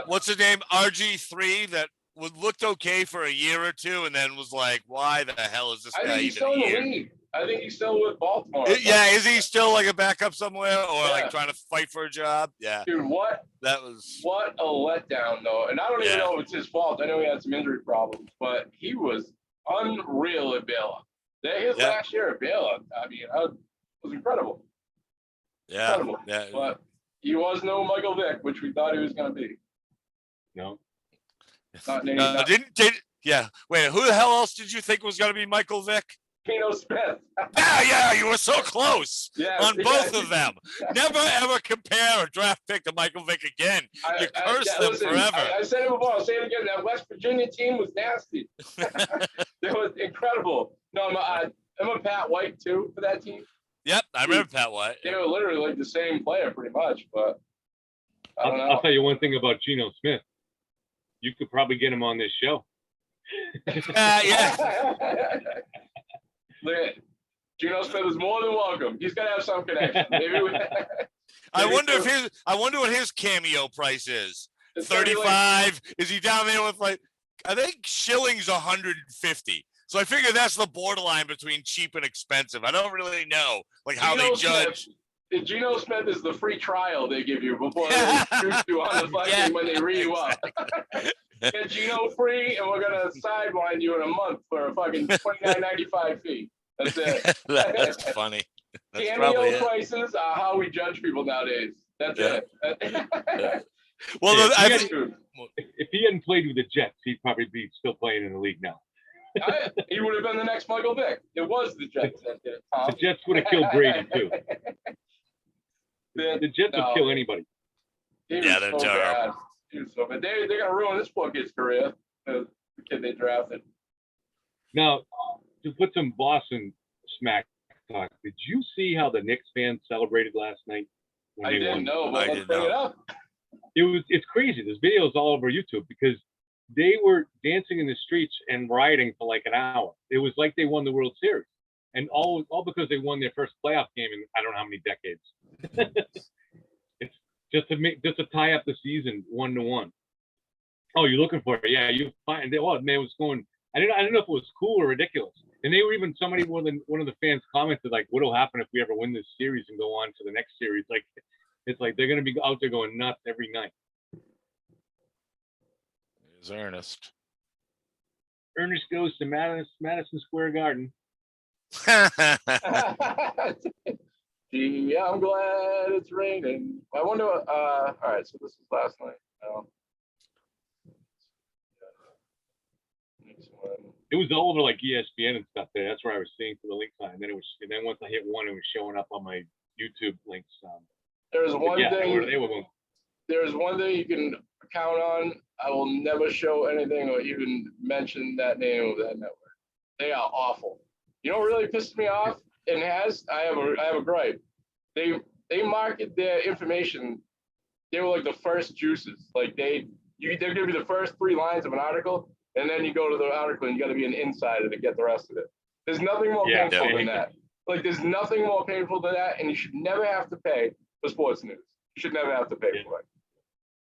What's his name? RG3 that looked okay for a year or two and then was like, why the hell is this I guy think he's even still in the here? league. I think he's still with Baltimore. Yeah, is he still like a backup somewhere or like trying to fight for a job? Yeah. Dude, what a letdown though. And I don't even know if it's his fault. I know he had some injury problems, but he was unreal at Baylor. His last year at Baylor, I mean, it was incredible. Yeah. Incredible. Yeah. But he was no Michael Vick, which we thought he was going to be. No. Yeah. Wait, who the hell else did you think was going to be Michael Vick? Geno Smith. Yeah, you were so close on both of them. Yeah. Never ever compare a draft pick to Michael Vick again. You curse them forever. I said it before. I'll say it again. That West Virginia team was nasty. It was incredible. No, I'm a Pat White too for that team. Yep, I remember Pat White. They were literally like the same player pretty much, but I don't know. I'll tell you one thing about Geno Smith. You could probably get him on this show. Yeah. Geno Smith is more than welcome. He's got to have some connection. I wonder what his cameo price is. 35. Is he down there with like? I think shillings 150. So I figure that's the borderline between cheap and expensive. I don't really know like how they judge. Geno Smith is the free trial they give you before they shoot you on the fucking when they read you up. Get Geno free, and we're gonna sideline you in a month for a fucking $29.95 fee. That's it. That's funny. That's Cameo prices are how we judge people nowadays. That's it. Well, if he hadn't played with the Jets, he'd probably be still playing in the league now. He would have been the next Michael Vick. It was the Jets that did it, Tom. The Jets would have killed Brady too. The Jets would kill anybody. Yeah, they're terrible. But they're gonna ruin this poor kid's career. The kid they drafted. Now, to put some Boston smack talk. Did you see how the Knicks fans celebrated last night? When I they didn't won? know, but I let's didn't bring it know. up. It's crazy. There's videos all over YouTube because they were dancing in the streets and rioting for like an hour. It was like they won the World Series, and all because they won their first playoff game in I don't know how many decades. It's just to tie up the season 1-1. Oh, you're looking for it? Yeah, you find it. Well, man, it was going. I didn't know if it was cool or ridiculous. And they were even one of the fans commented like, "What'll happen if we ever win this series and go on to the next series?" Like, it's like they're gonna be out there going nuts every night. It's Ernest. Ernest goes to Madison Square Garden. Gee, I'm glad it's raining. I wonder. All right, so this is last night. Next one. It was all over like ESPN and stuff there. That's where I was seeing for the links on. And then once I hit one, it was showing up on my YouTube links. There's one yeah, thing. they were going. There's one thing you can count on. I will never show anything or even mention that name of that network. They are awful. You know what really pissed me off? And I have a gripe. They market their information. They were like the first juices. Like they're gonna be the first 3 lines of an article, and then you go to the article and you got to be an insider to get the rest of it. There's nothing more painful than that. Like there's nothing more painful than that, and you should never have to pay for sports news. You should never have to pay for it.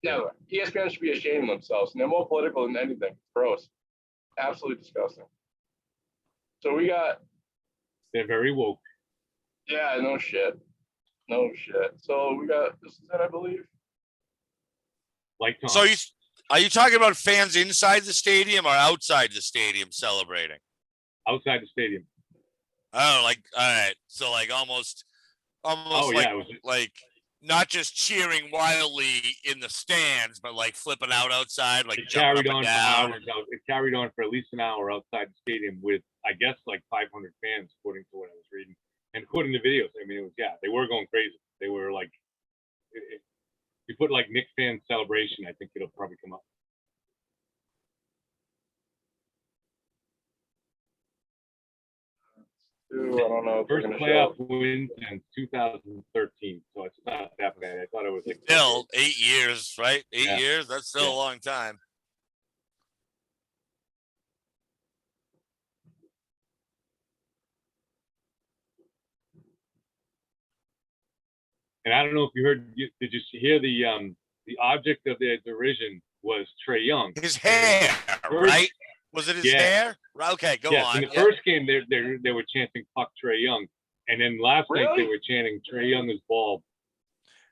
Never. ESPN should be ashamed of themselves, and they're more political than anything. It's gross. Absolutely disgusting. So we got. They're very woke. Yeah, no shit. No shit. So we got this is it, I believe. Like Tom. So are you talking about fans inside the stadium or outside the stadium celebrating? Outside the stadium. Oh, like all right. So like almost like not just cheering wildly in the stands, but like flipping out outside, like it jumping carried up on and for down. hours. It carried on for at least an hour outside the stadium with, I guess, like 500 fans, according to what I was reading, and according to videos. I mean, it was they were going crazy. They were like, if you put like Knicks fan celebration, I think it'll probably come up. I don't know. First playoff win since 2013, so it's not that bad. I thought it was like Still 8 years, right? 8 Yeah. years. That's still a long time. And I don't know if you heard. Did you hear the object of their derision was Trae Young? His hair, right? Was it his hair? Okay, go on. In the first game, they were chanting "fuck Trae Young," and then last night they were chanting "Trae Young is bald."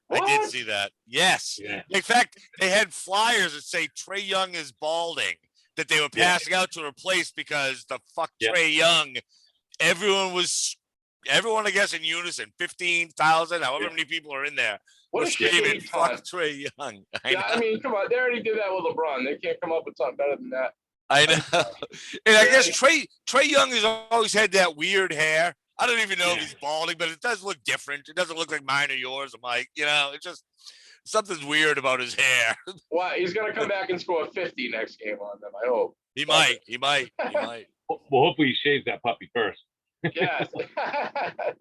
I did see that. Yes. Yeah. In fact, they had flyers that say Trae Young is balding that they were passing out to replace because the fuck Trae Young. Everyone, I guess, in unison, 15,000, however many people are in there. What was screaming, fuck Trae Young. I mean, come on. They already did that with LeBron. They can't come up with something better than that. I know. And I guess Trae Young has always had that weird hair. I don't even know if he's balding, but it does look different. It doesn't look like mine or yours or Mike. You know, it's just something's weird about his hair. Well, he's going to come back and score 50 next game on them, I hope. He might. Well, hopefully he shaves that puppy first. Yes. We got it.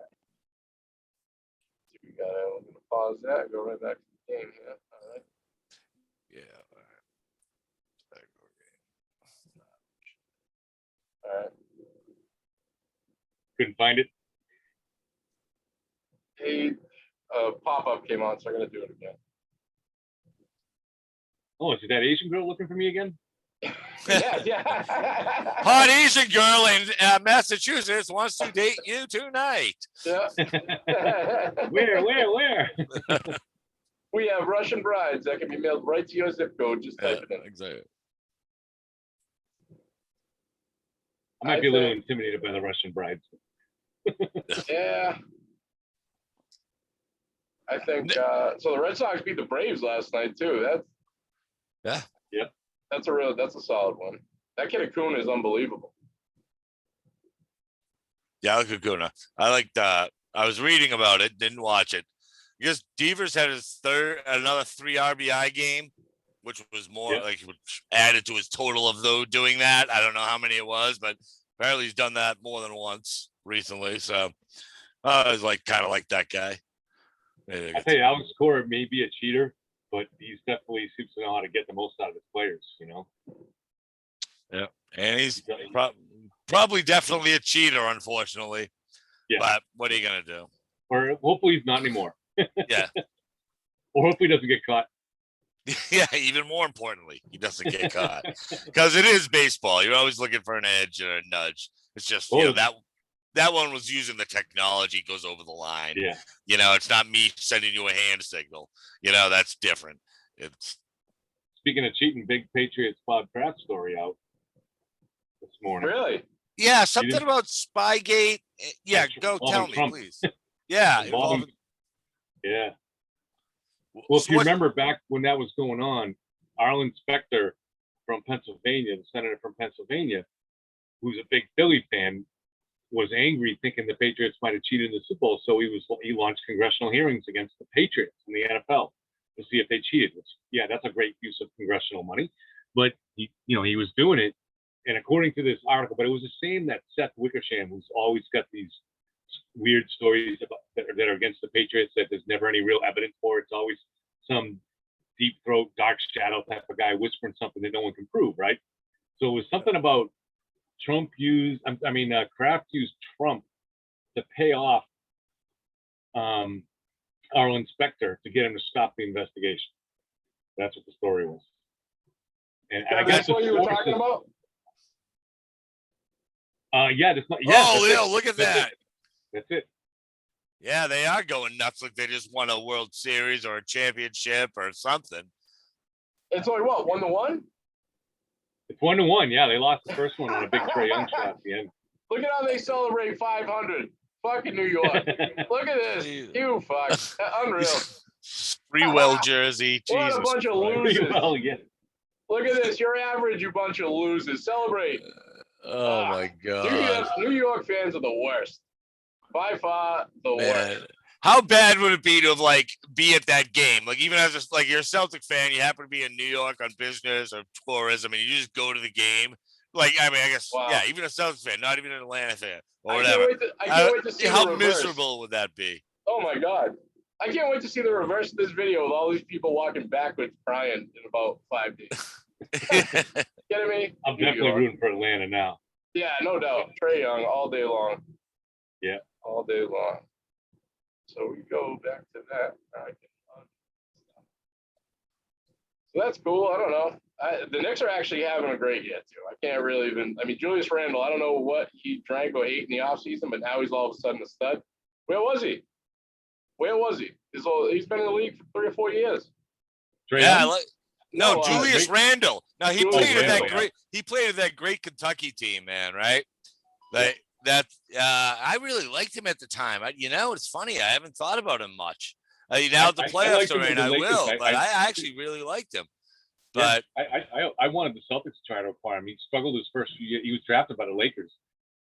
I'm going to pause that and go right back to the game here. All right. Yeah. All right. Couldn't find it. Hey, pop-up came on, so I'm going to do it again. Oh, is it that Asian girl looking for me again? Yeah. Hot Asian girl in Massachusetts wants to date you tonight. Yeah. Where? We have Russian brides that can be mailed right to your zip code. Just type it in. Exactly. I might be a little intimidated by the Russian brides. Yeah. I think so. The Red Sox beat the Braves last night too. Yep. That's a solid one. That kid Acuna is unbelievable. Yeah, Acuna. I liked I was reading about it, didn't watch it. Because Devers had another 3 RBI game, which was more which added to his total of doing that. I don't know how many it was, but apparently he's done that more than once recently. So I was like kind of like that guy. Maybe I tell you, Alex Cora may be a cheater, but he's definitely seems to know how to get the most out of his players. You know. yeah, and he's probably definitely a cheater, unfortunately. Yeah. But what are you gonna do? Or hopefully he's not anymore. Yeah. Or hopefully he doesn't get caught. Yeah, even more importantly, he doesn't get caught because it is baseball. You're always looking for an edge or a nudge. It's just that one was using the technology, goes over the line. Yeah. It's not me sending you a hand signal. That's different. It's Speaking of cheating, big Patriots Bob Pratt story out this morning. Really? yeah, something about Spygate. Yeah, go tell me, Trump. please. Yeah, involving. Yeah. Well, if you remember back when that was going on, Arlen Specter from Pennsylvania, the senator from Pennsylvania, who's a big Philly fan, was angry thinking the Patriots might have cheated in the Super Bowl. So he launched congressional hearings against the Patriots in the NFL to see if they cheated. Which, yeah, that's a great use of congressional money. But he was doing it, and according to this article, but it was the same that Seth Wickersham, who's always got these weird stories about that are against the Patriots that there's never any real evidence for. It's always some deep throat, dark shadow type of guy whispering something that no one can prove, right? So it was something about Kraft used Trump to pay off Arlen Specter to get him to stop the investigation. That's what the story was. And I guess that's what you were talking about? Yeah, that's not. Yeah. Look at that. That's it. Yeah, they are going nuts like they just won a World Series or a championship or something. It's only what, 1-1? It's 1-1. Yeah, they lost the first one on a big Trae Young shot at the end. Look at how they celebrate 500. Fucking New York. Look at this. You fuck. Unreal. Sprewell jersey. What Jesus a bunch of Christ. losers. Well, yeah. Look at this. You're average, you bunch of losers. Celebrate. Oh my God. New York fans are the worst. By far the worst. How bad would it be to be at that game? Like, even as you're a Celtic fan, you happen to be in New York on business or tourism, and you just go to the game. I guess, wow. Yeah, even a Celtics fan, not even an Atlanta fan or whatever. I can't wait to see how the reverse. miserable would that be? Oh my God. I can't wait to see the reverse of this video with all these people walking backwards crying in about 5 days. Kidding me? I'm definitely rooting for Atlanta now. Yeah, no doubt. Trae Young all day long. Yeah. All day long. So we go back to that. So that's cool. I don't know. The Knicks are actually having a great year, too. I can't really even. Julius Randle, I don't know what he drank or ate in the offseason, but now he's all of a sudden a stud. Where was he? He's been in the league for 3 or 4 years. Julius Randle. Now he played with that great. Yeah. He played with that great Kentucky team, man. Right? I really liked him at the time. It's funny. I haven't thought about him much. Now the playoffs are in, I will. But I actually really liked him. But I wanted the Celtics to try to acquire him. He struggled his first few years. He was drafted by the Lakers,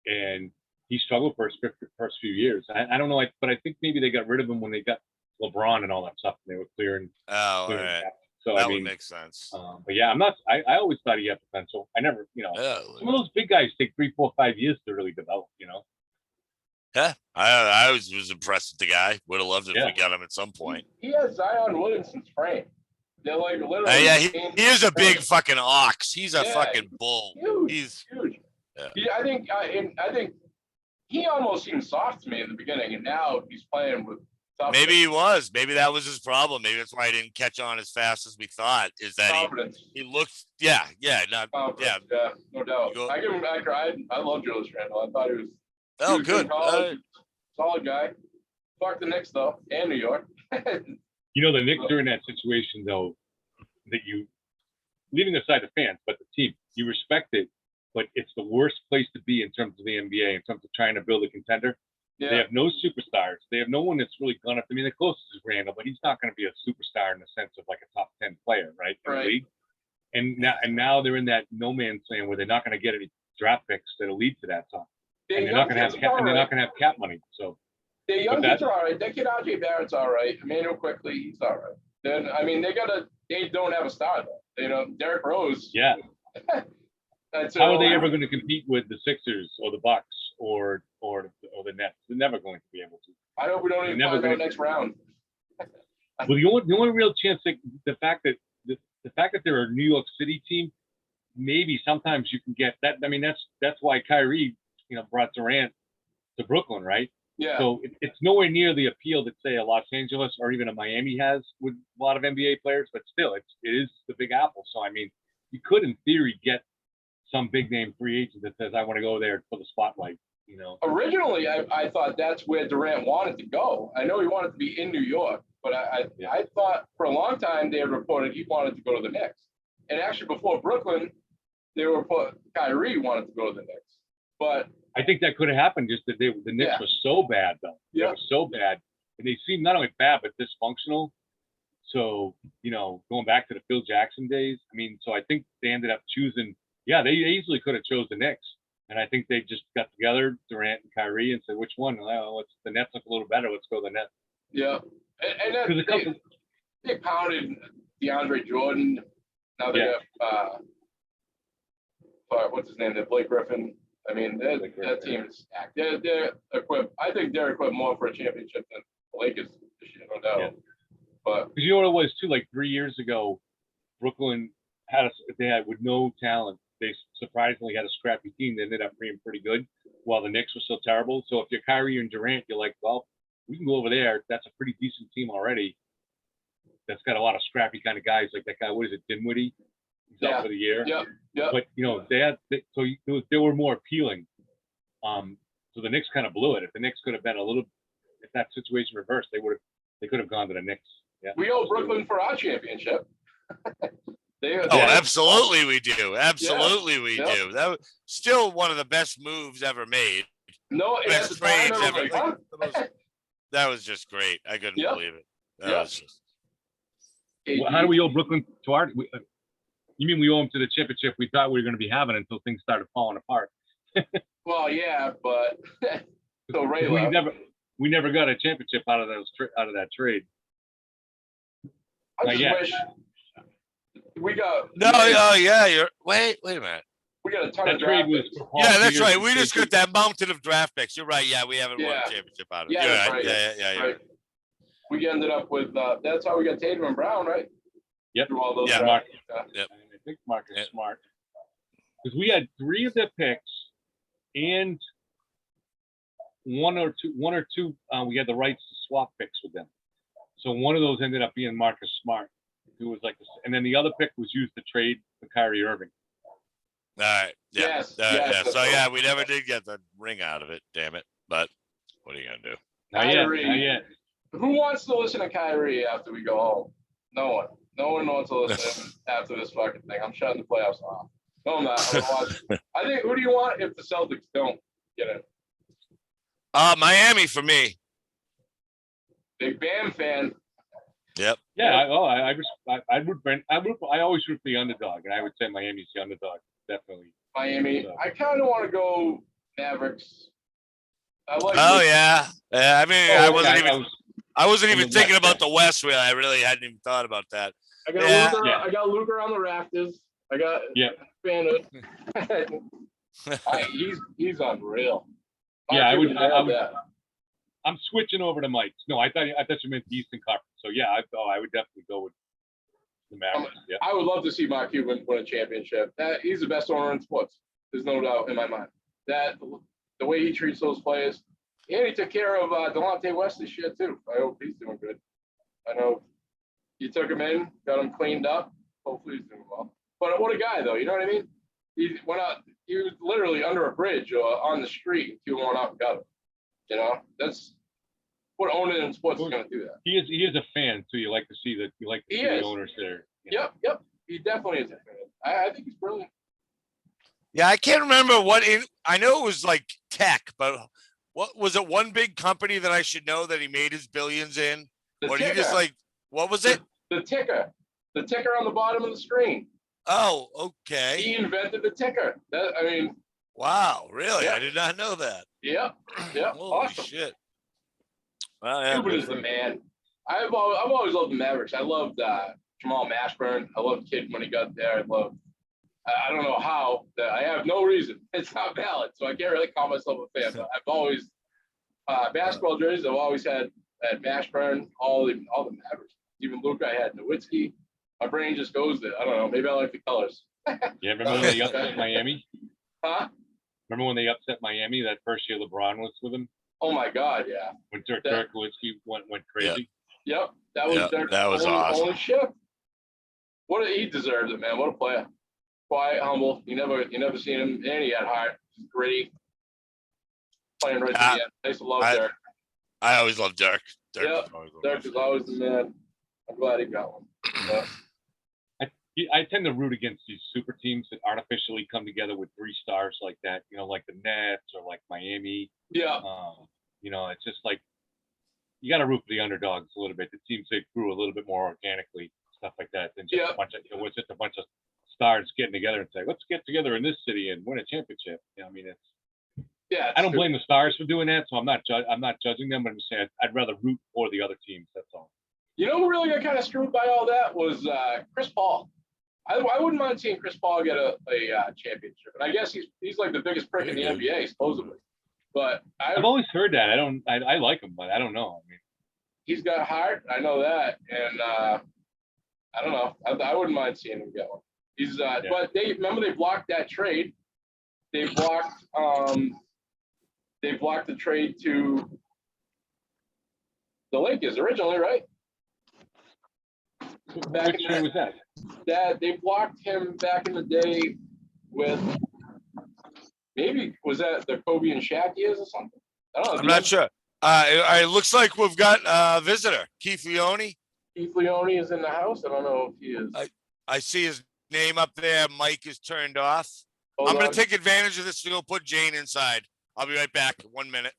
and he struggled for his first few years. I don't know, but I think maybe they got rid of him when they got LeBron and all that stuff. And they were clearing. Oh, all right. So that would make sense. But yeah, I'm not. I always thought he had potential. I never, some of those big guys take 3, 4, 5 years to really develop. Yeah, I was impressed with the guy. Would have loved it if we got him at some point. He has Zion Williamson's frame. They're literally. Yeah, he is a big fucking ox. He's a fucking bull. Huge, he's huge. Yeah. I think he almost seemed soft to me in the beginning, and now he's playing with. Maybe he was. Maybe that was his problem. Maybe that's why he didn't catch on as fast as we thought. Is that he looks? Yeah, no doubt. I love Julius Randle. I thought he was. Good. Solid guy. Fuck the Knicks though, and New York. The Knicks are in that situation though, that you, leaving aside the fans, but the team, you respect it, but it's the worst place to be in terms of the NBA, in terms of trying to build a contender. Yeah. They have no superstars. They have no one that's really gone up. The closest is Randall, but he's not going to be a superstar in the sense of like a top 10 player, right? In the league. And now they're in that no man's land where they're not going to get any draft picks that'll lead to that top. And they're not going to have cap. And they're not going to have cap money. So the young kids are all right. That kid RJ Barrett's all right. Emmanuel Quickly, he's all right. Then they don't have a star though. Derrick Rose. Yeah. How are they ever going to compete with the Sixers or the Bucks or the the Nets. They're never going to be able to. I hope we don't even never find gonna- out next round. Well, the only real chance that the fact that they're a New York City team, maybe sometimes you can get that. I mean, that's why Kyrie, brought Durant to Brooklyn, right? Yeah. So it's nowhere near the appeal that say a Los Angeles or even a Miami has with a lot of NBA players, but still, it is the Big Apple. So I mean, you could in theory get some big name free agent that says I want to go there for the spotlight. Originally, I thought that's where Durant wanted to go. I know he wanted to be in New York, but I thought for a long time they had reported he wanted to go to the Knicks. And actually, before Brooklyn, they were Kyrie wanted to go to the Knicks. But I think that could have happened. Just that the Knicks were so bad, though. Yeah. They were so bad, and they seemed not only bad but dysfunctional. So going back to the Phil Jackson days, I mean, so I think they ended up choosing. Yeah, they easily could have chose the Knicks, and I think they just got together, Durant and Kyrie, and said, which one? Well, the Nets look a little better. Let's go to the Nets. Yeah, and they pounded DeAndre Jordan. Now they got what's his name? Blake Griffin. I mean, that team is stacked. They're equipped. I think they're equipped more for a championship than the Lakers this year, no doubt. Yeah. But because you know what it was too, like 3 years ago, Brooklyn they had with no talent. They surprisingly had a scrappy team. They ended up being pretty good, while the Knicks were so terrible. So if you're Kyrie and Durant, you're like, well, we can go over there. That's a pretty decent team already. That's got a lot of scrappy kind of guys, like that guy. What is it, Dinwiddie? He's out for the year. Yeah. But they were more appealing. So the Knicks kind of blew it. If the Knicks could have been if that situation reversed, they could have gone to the Knicks. Yeah. We owe Brooklyn for our championship. Absolutely we do. Absolutely we do. That was still one of the best moves ever made. No, Best trades ever. Huh? That was just great. I couldn't believe it. That was just. How do we owe Brooklyn to our? You mean we owe them to the championship we thought we were going to be having until things started falling apart? Well, yeah, but so Ray we never got a championship out of that trade. I just wish we got. You're wait a minute. We got a ton that of trade draft was. picks. Yeah, that's right. We just got that mountain of draft picks. You're right. Yeah, we haven't won a championship out of it. Yeah, You're that's right. right. Yeah. Right. We ended up with that's how we got Tatum and Brown, right? Yep. Through all those Yeah. drafts. Yep. I think Marcus Smart, because we had 3 of their picks, and one or two. We had the rights to swap picks with them. So one of those ended up being Marcus Smart, who was like, and then the other pick was used to trade for Kyrie Irving. All right. Yeah. Yes, Yeah. So right. we never did get the ring out of it. Damn it. But what are you gonna do? Kyrie. Not yet. Who wants to listen to Kyrie after we go home? No one. No one wants to listen after this fucking thing. I'm shutting the playoffs off. No, I'm not. I'm gonna watch. I think. Who do you want if the Celtics don't get in? Miami for me. Big Bam fan. Yep. Yeah. I always root for the underdog, and I would say Miami's the underdog, definitely. Miami. So. I kind of want to go Mavericks. I like. Yeah. I mean, I wasn't even thinking West, about the West. Really, I really hadn't even thought about that. I got Luka. I got Luka on the rafters. I got fan of. He's unreal. Yeah, I'm switching over to Mike's. No, I thought you meant the Eastern Conference. So yeah, I would definitely go with the Mavericks. Yeah. I would love to see Mark Cuban win a championship. He's the best owner in sports. There's no doubt in my mind. That the way he treats those players, and he took care of Delonte West this year too. I hope he's doing good. I know you took him in, got him cleaned up. Hopefully he's doing well. But what a guy though, you know what I mean? He went out. He was literally under a bridge or on the street. He went out and got him. You know, that's what owning in sports is going to do that. He is a fan, so you like to see that. You like to see the owners there. Yep. He definitely is a fan. I think he's brilliant. Yeah, I can't remember I know it was like tech, but what was it? One big company that I should know that he made his billions in, or did he just like what was it? The ticker on the bottom of the screen. Oh, okay. He invented the ticker. Wow, really? I did not know that. Yep. Holy Awesome. Shit. Well, yeah, Cuban is the man. I've always loved the Mavericks. I loved Jamal Mashburn. I loved Kid when he got there. I don't know how. I have no reason. It's not valid, so I can't really call myself a fan. But I've always basketball jerseys I've always had at Mashburn, all the Mavericks. Even Luke, I had Nowitzki. My brain just goes there. I don't know. Maybe I like the colors. Yeah, remember when they upset Miami? Huh? Remember when they upset Miami that first year LeBron was with them? Oh my God, yeah. When Dirk Nowitzki went crazy. Yep, that was Dirk's that was awesome. only shift. He deserves it, man. What a player. Quiet, humble. You never seen him, and he had heart. Gritty. Playing right to the end. I used to love Dirk. I always loved Dirk. Dirk is always the man. I'm glad he got one. Yeah. I tend to root against these super teams that artificially come together with 3 stars like that, like the Nets or like Miami. Yeah. It's just like you got to root for the underdogs a little bit. It seems they grew a little bit more organically, stuff like that, than just a bunch of just a bunch of stars getting together and say, let's get together in this city and win a championship. I don't blame the stars for doing that, so I'm not judging them. But I'm just saying I'd rather root for the other teams. That's all. You know who really got kind of screwed by all that was Chris Paul. I wouldn't mind seeing Chris Paul get a championship, and I guess he's like the biggest prick in the NBA supposedly. But I've always heard that. I like him, but I don't know. I mean, he's got heart. I know that, and I don't know. I wouldn't mind seeing him get one. He's but they blocked that trade. They blocked the trade to the Lakers originally, right? Which trade was that? That they blocked him back in the day with maybe was that the Kobe and Shaq years or something? I don't know. I'm not sure. It looks like we've got a visitor, Keith Leone. Keith Leone is in the house. I don't know if he is. I see his name up there. Mic is turned off. I'm going to take advantage of this to go put Jane inside. I'll be right back. 1 minute.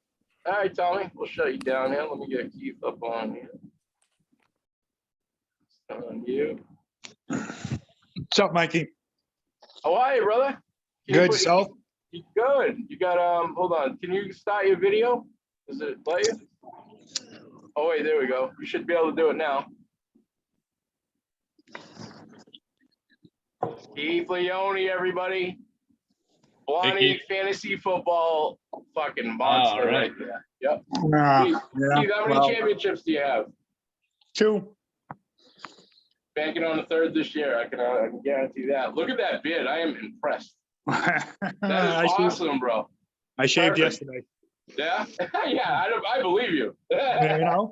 All right, Tommy. We'll shut you down here. Let me get Keith up on here. On you. What's up, Mikey? How are you, brother? Good, yourself? Good. You got hold on. Can you start your video? Does it play you? Oh wait, there we go. You should be able to do it now. Keith Leone, everybody. Blondie fantasy football fucking monster right there. Yep. Keith, how many championships do you have? 2. Banking on the 3rd this year. I can guarantee that. Look at that beard. I am impressed. That is awesome, bro. I shaved yesterday. Yeah? Yeah, I believe you. Yeah,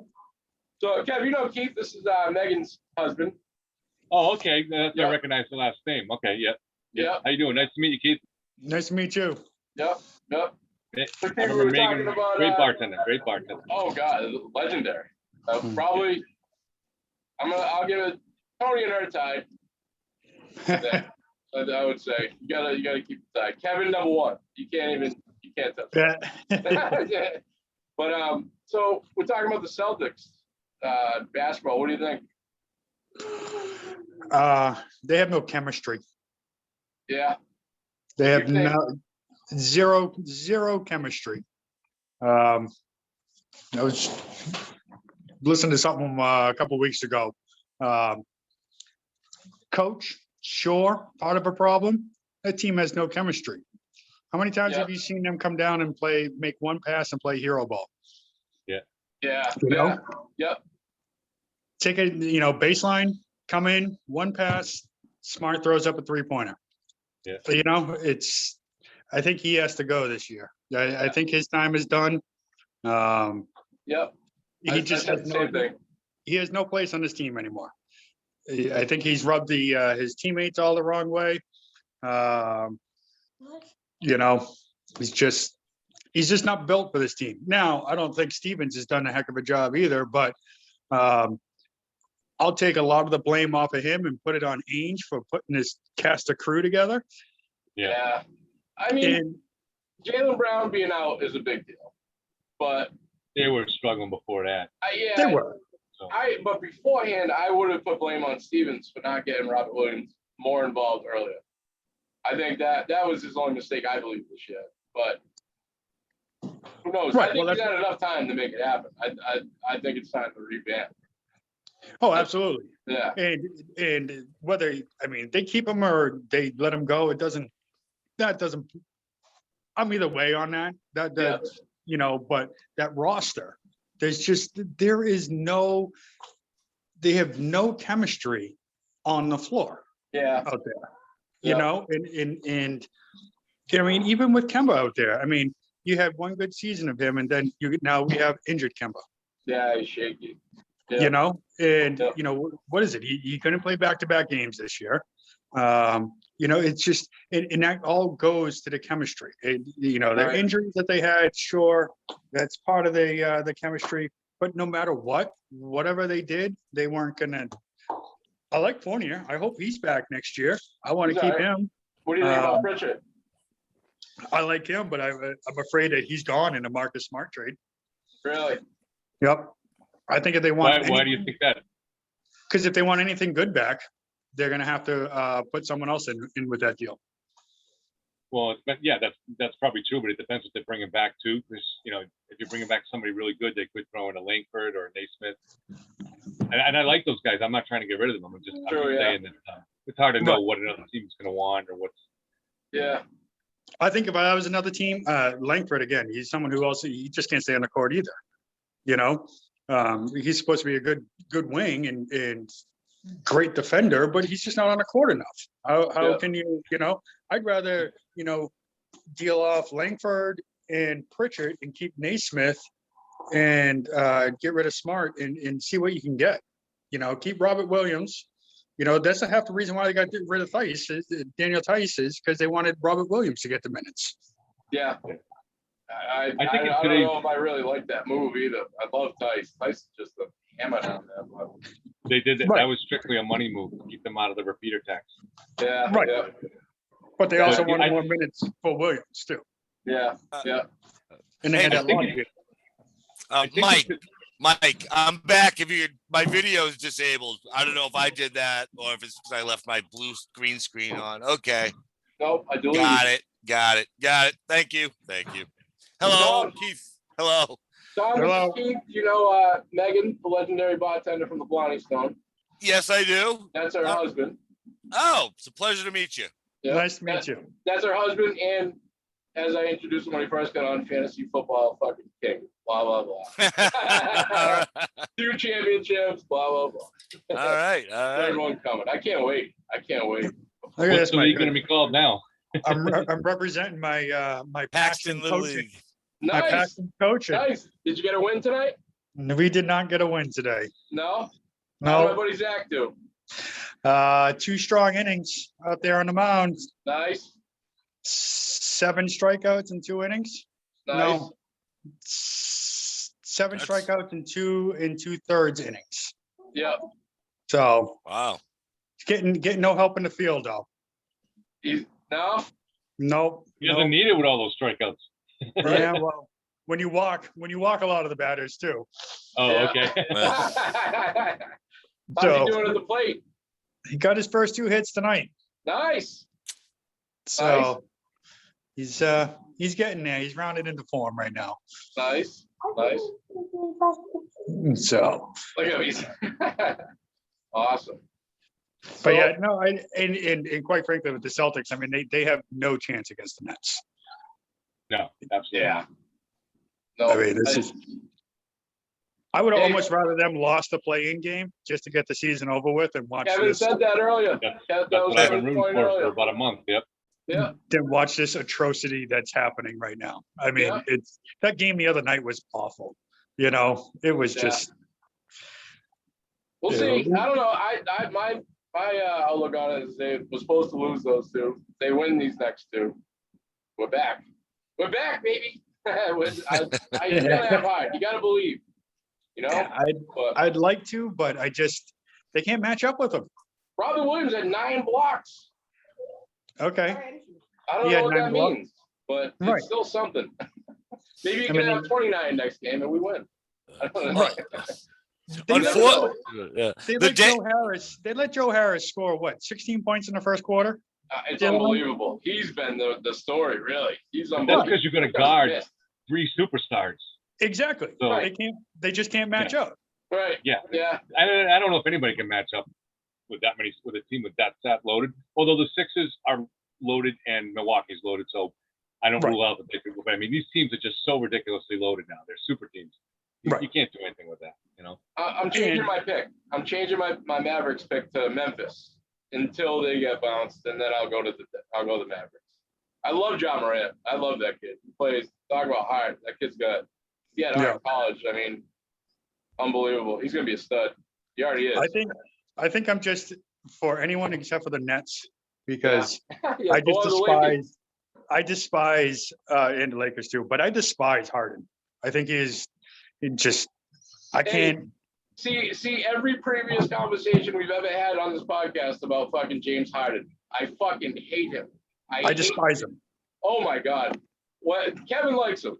So, Kev, Keith, this is Megan's husband. Oh, okay. I recognize the last name. Okay, yeah. Yeah. How you doing? Nice to meet you, Keith. Nice to meet you. Yep. I remember Megan, great bartender. Oh, God, legendary. Probably, I'll give it Tony and her tied. I would say you gotta keep it tied. Kevin number 1. You can't touch that. Yeah. But so we're talking about the Celtics basketball. What do you think? They have no chemistry. Yeah. They have zero chemistry. I was listening to something a couple of weeks ago. Coach, sure, part of a problem. That team has no chemistry. How many times have you seen them come down and make one pass and play hero ball? Yeah. Yeah. Yep. Take a baseline, come in, one pass, Smart throws up a 3-pointer. Yeah. I think he has to go this year. I think his time is done. Yep. He has no place on this team anymore. I think he's rubbed his teammates all the wrong way. He's just not built for this team. Now, I don't think Stevens has done a heck of a job either, but I'll take a lot of the blame off of him and put it on Ainge for putting this cast of crew together. Yeah. I mean, Jaylen Brown being out is a big deal, but they were struggling before that. They were. But beforehand, I would have put blame on Stevens for not getting Robert Williams more involved earlier. I think that was his only mistake, I believe, this year. But who knows? Right. I think he's had enough time to make it happen. I think it's time to revamp. Oh, absolutely. Yeah. And whether they keep him or they let him go, that doesn't. I'm either way on that. but that roster, they have no chemistry on the floor Yeah. out there, Yeah. and I mean, even with Kemba out there, I mean, you had one good season of him, and then now we have injured Kemba. Yeah, he's shaky. Yeah. What is it? He couldn't play back-to-back games this year. It's just, and that all goes to the chemistry. The Right. injuries that they had, sure, that's part of the chemistry. But no matter whatever they did, they weren't gonna. I like Fournier. I hope he's back next year. I want to He's keep all right. him. What do you think about Pritchard? I like him, but I'm afraid that he's gone in the Marcus Smart trade. Really? Yep. I think if they want, Why do you think that? because if they want anything good back, they're gonna have to put someone else in with that deal. Well, yeah, that's probably true, but it depends what they bring him back to. Because if you're bringing back somebody really good, they could throw in a Langford or a Naismith. And I like those guys. I'm not trying to get rid of them. I'm just saying that it's hard to know what another team's going to want or what's. Yeah. I think if I was another team, Langford again, he's someone who also he just can't stay on the court either. He's supposed to be a good wing and great defender, but he's just not on the court enough. How can you? I'd rather deal off Langford and Pritchard and keep Naismith and get rid of Smart and see what you can get. Keep Robert Williams. That's half the reason why they got rid of Daniel Tice is because they wanted Robert Williams to get the minutes. Yeah. I think don't know if I really like that move either. I love Tice. Tice is just a hammer down there. They did that. Right. That was strictly a money move to keep them out of the repeater tax. Yeah. Right. Yeah. But they also wanted I- more minutes for Williams too. Yeah. Yeah. And they Hey, had I that think long. Mike, I'm back. My video is disabled. I don't know if I did that or if it's because I left my green screen on. Okay. Nope. I deleted. Got it. Thank you. Hello, Tom. Keith. Hello. Tom, Hello. Keith, Megan, the legendary bartender from the Blondie Stone. Yes, I do. That's her husband. Oh, it's a pleasure to meet you. Yep. Nice to meet you. That's her husband, and as I introduced him when he first got on, fantasy football fucking king. Blah blah blah. All right. 2 championships. Blah blah blah. All right. Everyone coming. I can't wait. Look at What's this, the league going to be called now? I'm representing my Paxton Little coaching. League. My Nice. Paxton coaching. Nice. Did you get a win tonight? We did not get a win today. No. How did my No. buddy Zach do? 2 strong innings out there on the mound. Nice. 7 strikeouts in 2 innings. Nice. No. 7 That's- strikeouts in 2 2/3 innings. Yep. So Wow. getting no help in the field though. No. Nope. He doesn't need it with all those strikeouts. Yeah, well, when you walk a lot of the batters too. Oh, Yeah. okay. How's So- he doing at the plate? He got his first 2 hits tonight. Nice. So he's getting there. He's rounded into form right now. Nice. Nice. So, Look at him. He's awesome. but yeah, no, and quite frankly, with the Celtics, I mean, they have no chance against the Nets. No, absolutely. Yeah. No, I mean, I would Yeah. almost rather them lost the play-in game just to get the season over with and watch Kevin this, said that earlier. That's That what was I've been Kevin's rooting point for earlier. about a month. Yep. Yeah. then watch this atrocity that's happening right now. I mean, Yeah. it's that game the other night was awful. It was Yeah. just We'll Yeah. see. I don't know. My outlook on it is they were supposed to lose those 2. They win these next 2. We're back. We're back, baby. You gotta have heart. You gotta believe. But I'd like to, but they can't match up with them. Robin Williams had 9 blocks. Okay. I don't He know had what 9 that blocks? means, but Right. it's still something. Maybe you I can mean, have 29 next game and we win. I don't know. Right. They let, Joe, Yeah. they The let day- Joe Harris. They let Joe Harris score what 16 points in the first quarter. It's Yeah. unbelievable. He's been the story, really. He's That's unbelievable. because you're going to guard 3 superstars. Exactly. So- They can't. They just can't match up. Right. Yeah. Yeah. I don't know if anybody can match up with a team with that loaded. Although the Sixers are loaded and Milwaukee's loaded, so I don't Right. rule out that they could. But I mean, these teams are just so ridiculously loaded now. They're super teams. Right. You can't do anything with that. I'm changing my pick. I'm changing my Mavericks pick to Memphis until they get bounced, and then I'll go to the Mavericks. I love John Morant. I love that kid. He plays. Talk about hard. That kid's got. He had hard college. I mean, unbelievable. He's gonna be a stud. He already is. I think I'm just for anyone except for the Nets because Yeah, I go just on the Lakers. despise and the Lakers too, but I despise Harden. I think I can't. See every previous conversation we've ever had on this podcast about fucking James Harden. I fucking hate him. I despise him. Oh my God. What Kevin likes him.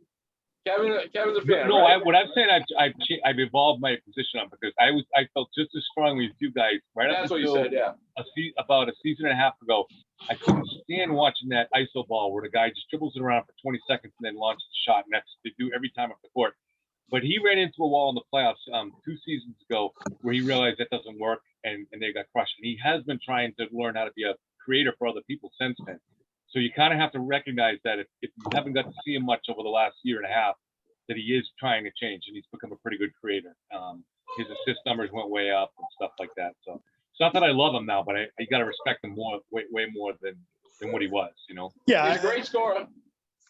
Kevin's a fan. No, right? what I'm saying, I've evolved my position on because I felt just as strongly as you guys right up That's what you until said, yeah. about a season and a half ago. I couldn't stand watching that ISO ball where the guy just dribbles it around for 20 seconds and then launches the shot, and that's what they do every time up the court. But he ran into a wall in the playoffs 2 seasons ago where he realized that doesn't work and they got crushed. And he has been trying to learn how to be a creator for other people since then. So you kind of have to recognize that if you haven't got to see him much over the last year and a half, that he is trying to change and he's become a pretty good creator. His assist numbers went way up and stuff like that. So it's not that I love him now, but I got to respect him way more than what he was, Yeah, He's a great scorer.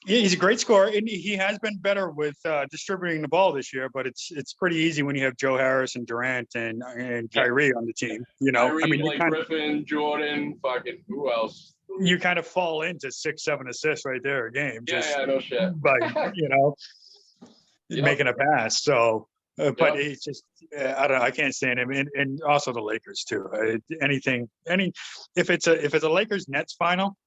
Yeah, he's a great scorer, and he has been better with distributing the ball this year. But it's pretty easy when you have Joe Harris and Durant and Kyrie on the team. Kyrie, I mean, Griffin, Jordan, fucking who else? you kind of fall into 6-7 assists right there a game. Yeah, no shit. By Yep. making a pass. So, but Yep. it's just I don't know. I can't stand him, and also the Lakers too. If it's a Lakers Nets final,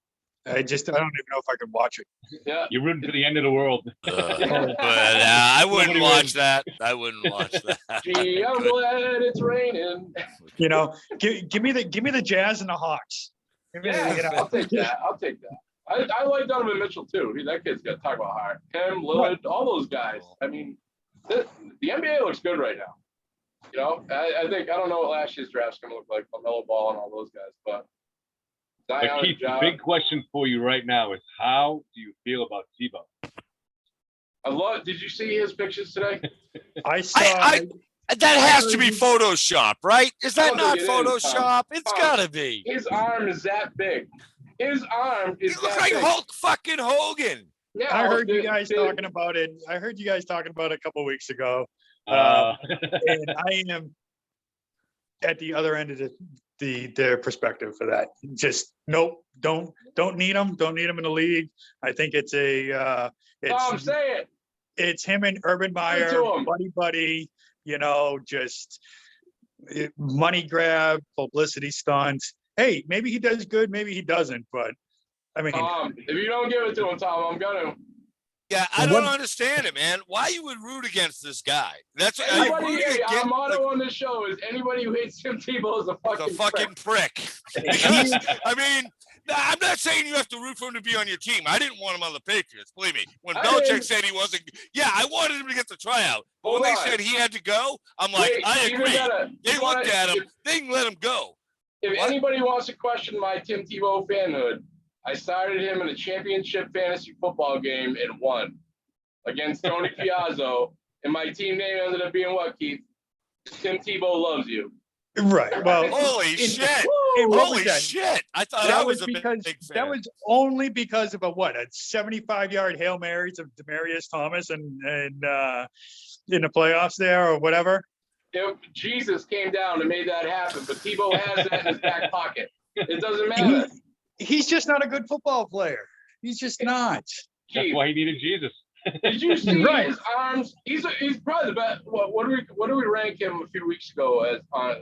I don't even know if I could watch it. Yeah. You're rooting for the end of the world. But I wouldn't Nobody watch wins. that. I wouldn't watch that. Gee, I'm glad it's raining. Give me the Jazz and the Hawks. Yeah, I'll take that. I like Donovan Mitchell too. That kid's got to talk about heart. Him, Lillard, all those guys. I mean, the NBA looks good right now. I think I don't know what last year's draft's gonna look like. LaMelo Ball and all those guys, but But Keith, the big question for you right now is how do you feel about Tebow? Did you see his pictures today? I saw. That has to be Photoshop, right? Is that I not don't think it is, Tom. Photoshop? It's Tom, gotta be. His arm is that big. His arm is You look that like big. Hulk fucking Hogan. Yeah, I heard you big- guys big- talking about it. I heard you guys talking about it a couple of weeks ago, and I am at the other end of their perspective for that. Just nope, don't need him. Don't need him in the league. I think it's Tom, say it. it's him and Urban Meyer, to him. buddy. Just money grab, publicity stunt. Hey, maybe he does good, maybe he doesn't. But I mean, Tom, if you don't give it to him, Tom, I'm gonna. Yeah, I don't understand it, man. Why you would root against this guy? That's Our motto on this show is anybody who hates Tim Tebow is a fucking prick. Because, I mean, I'm not saying you have to root for him to be on your team. I didn't want him on the Patriots. Believe me. When Belichick said he wasn't, I wanted him to get the tryout. But when they said he had to go, I'm like, I agree. They looked at him. They didn't let him go. If anybody wants to question my Tim Tebow fanhood, I started him in a championship fantasy football game and won against Tony Piazzo. And my team name ended up being what, Keith? Tim Tebow loves you. right. Well, Holy shit. and what was Holy that? shit. I thought That I was was a because big fan. that was only because of a 75-yard Hail Marys of Demaryius Thomas and in the playoffs there or whatever. Jesus came down and made that happen, but Tebow has that in his back pocket. It doesn't matter. He's just not a good football player. He's just not. That's Keith, why he needed Jesus. did you see Right. his arms? He's probably the best. What do we rank him a few weeks ago as on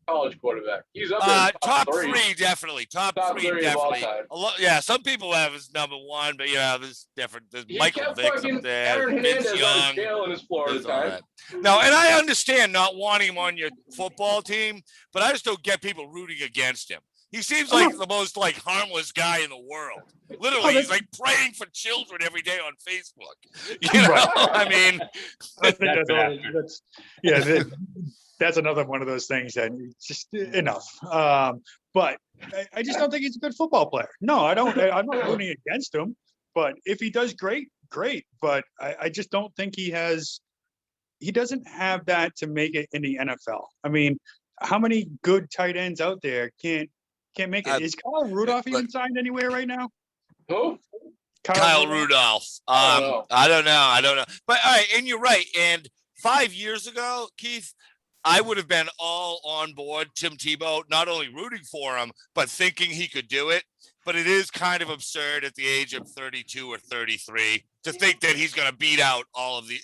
college quarterback? He's up there. Top three, definitely. Top three, three of all definitely. time. Some people have his number one, but there's different. There's He Michael kept Vick fucking up there, Aaron Vince Hernandez on his Young. tail in his Florida There's all time. that. No, and I understand not wanting him on your football team, but I just don't get people rooting against him. He seems like the most harmless guy in the world. Literally, he's like praying for children every day on Facebook. You know, I mean, I think that's another one of those things that just enough. But I just don't think he's a good football player. No, I don't. I'm not rooting against him. But if he does great. But I just don't think he doesn't have that to make it in the NFL. I mean, how many good tight ends out there can't make it? Is Kyle Rudolph even signed anywhere right now? Who? Kyle Rudolph. I don't know. But all right, and you're right. And 5 years ago, Keith, I would have been all on board Tim Tebow, not only rooting for him, but thinking he could do it. But it is kind of absurd at the age of 32 or 33 to think that he's going to beat out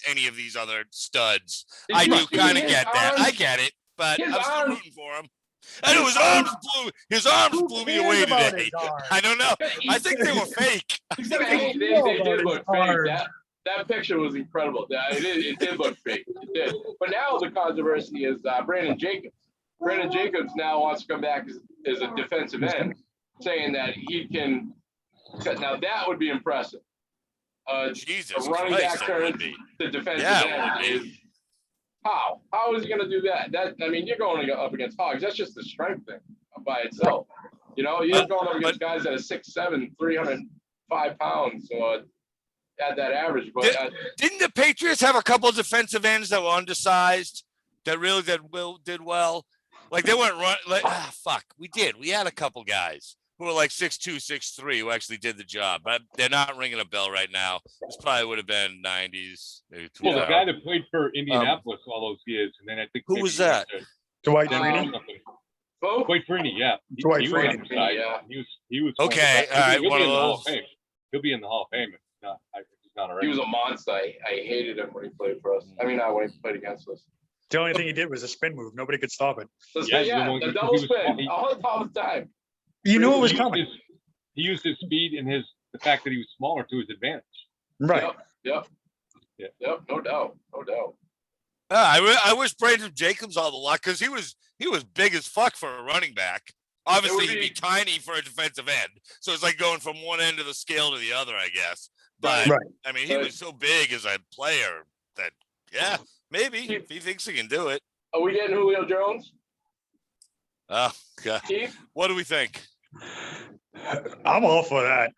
any of these other studs. I do kind of get that. I get it, but I'm still rooting for him. I know his arms blew me away today. I don't know. I think they were fake. They did look fake. That picture was incredible. It did look fake. It did. But now the controversy is Brandon Jacobs. Brandon Jacobs now wants to come back as a defensive end, saying that he can. Now that would be impressive. Jesus a running Christ, back turns to defensive end is how? How is he going to do that? You're going up against Hogs. That's just the strength thing by itself. You know, you're going up against guys that are 6'7", 305 pounds. So at that average. But didn't the Patriots have a couple of defensive ends that were undersized that really did well? Like they weren't we did. We had a couple guys who were like 6'2", 6'3", who actually did the job, but they're not ringing a bell right now. This probably would have been 90s, maybe 2000. Well, the guy that played for Indianapolis all those years, and then I think who was that? Dwight Freeney. Dwight Freeney, yeah. Dwight Freeney. He was okay. All right, he'll one be of in the Hall of those. Fame. He'll be in the Hall of Fame. He's not already. He was a monster. I hated him when he played for us. When he played against us. The only thing he did was a spin move. Nobody could stop it. The double spin all the time. You knew it was coming. He used his speed and the fact that he was smaller to his advantage. Right. Yep. No doubt. I wish Brandon Jacobs all the luck because he was big as fuck for a running back. Obviously, he'd be tiny for a defensive end. So it's like going from one end of the scale to the other, I guess. But he was so big as a player that maybe if he thinks he can do it. Are we getting Julio Jones? Oh God. What do we think? I'm all for that.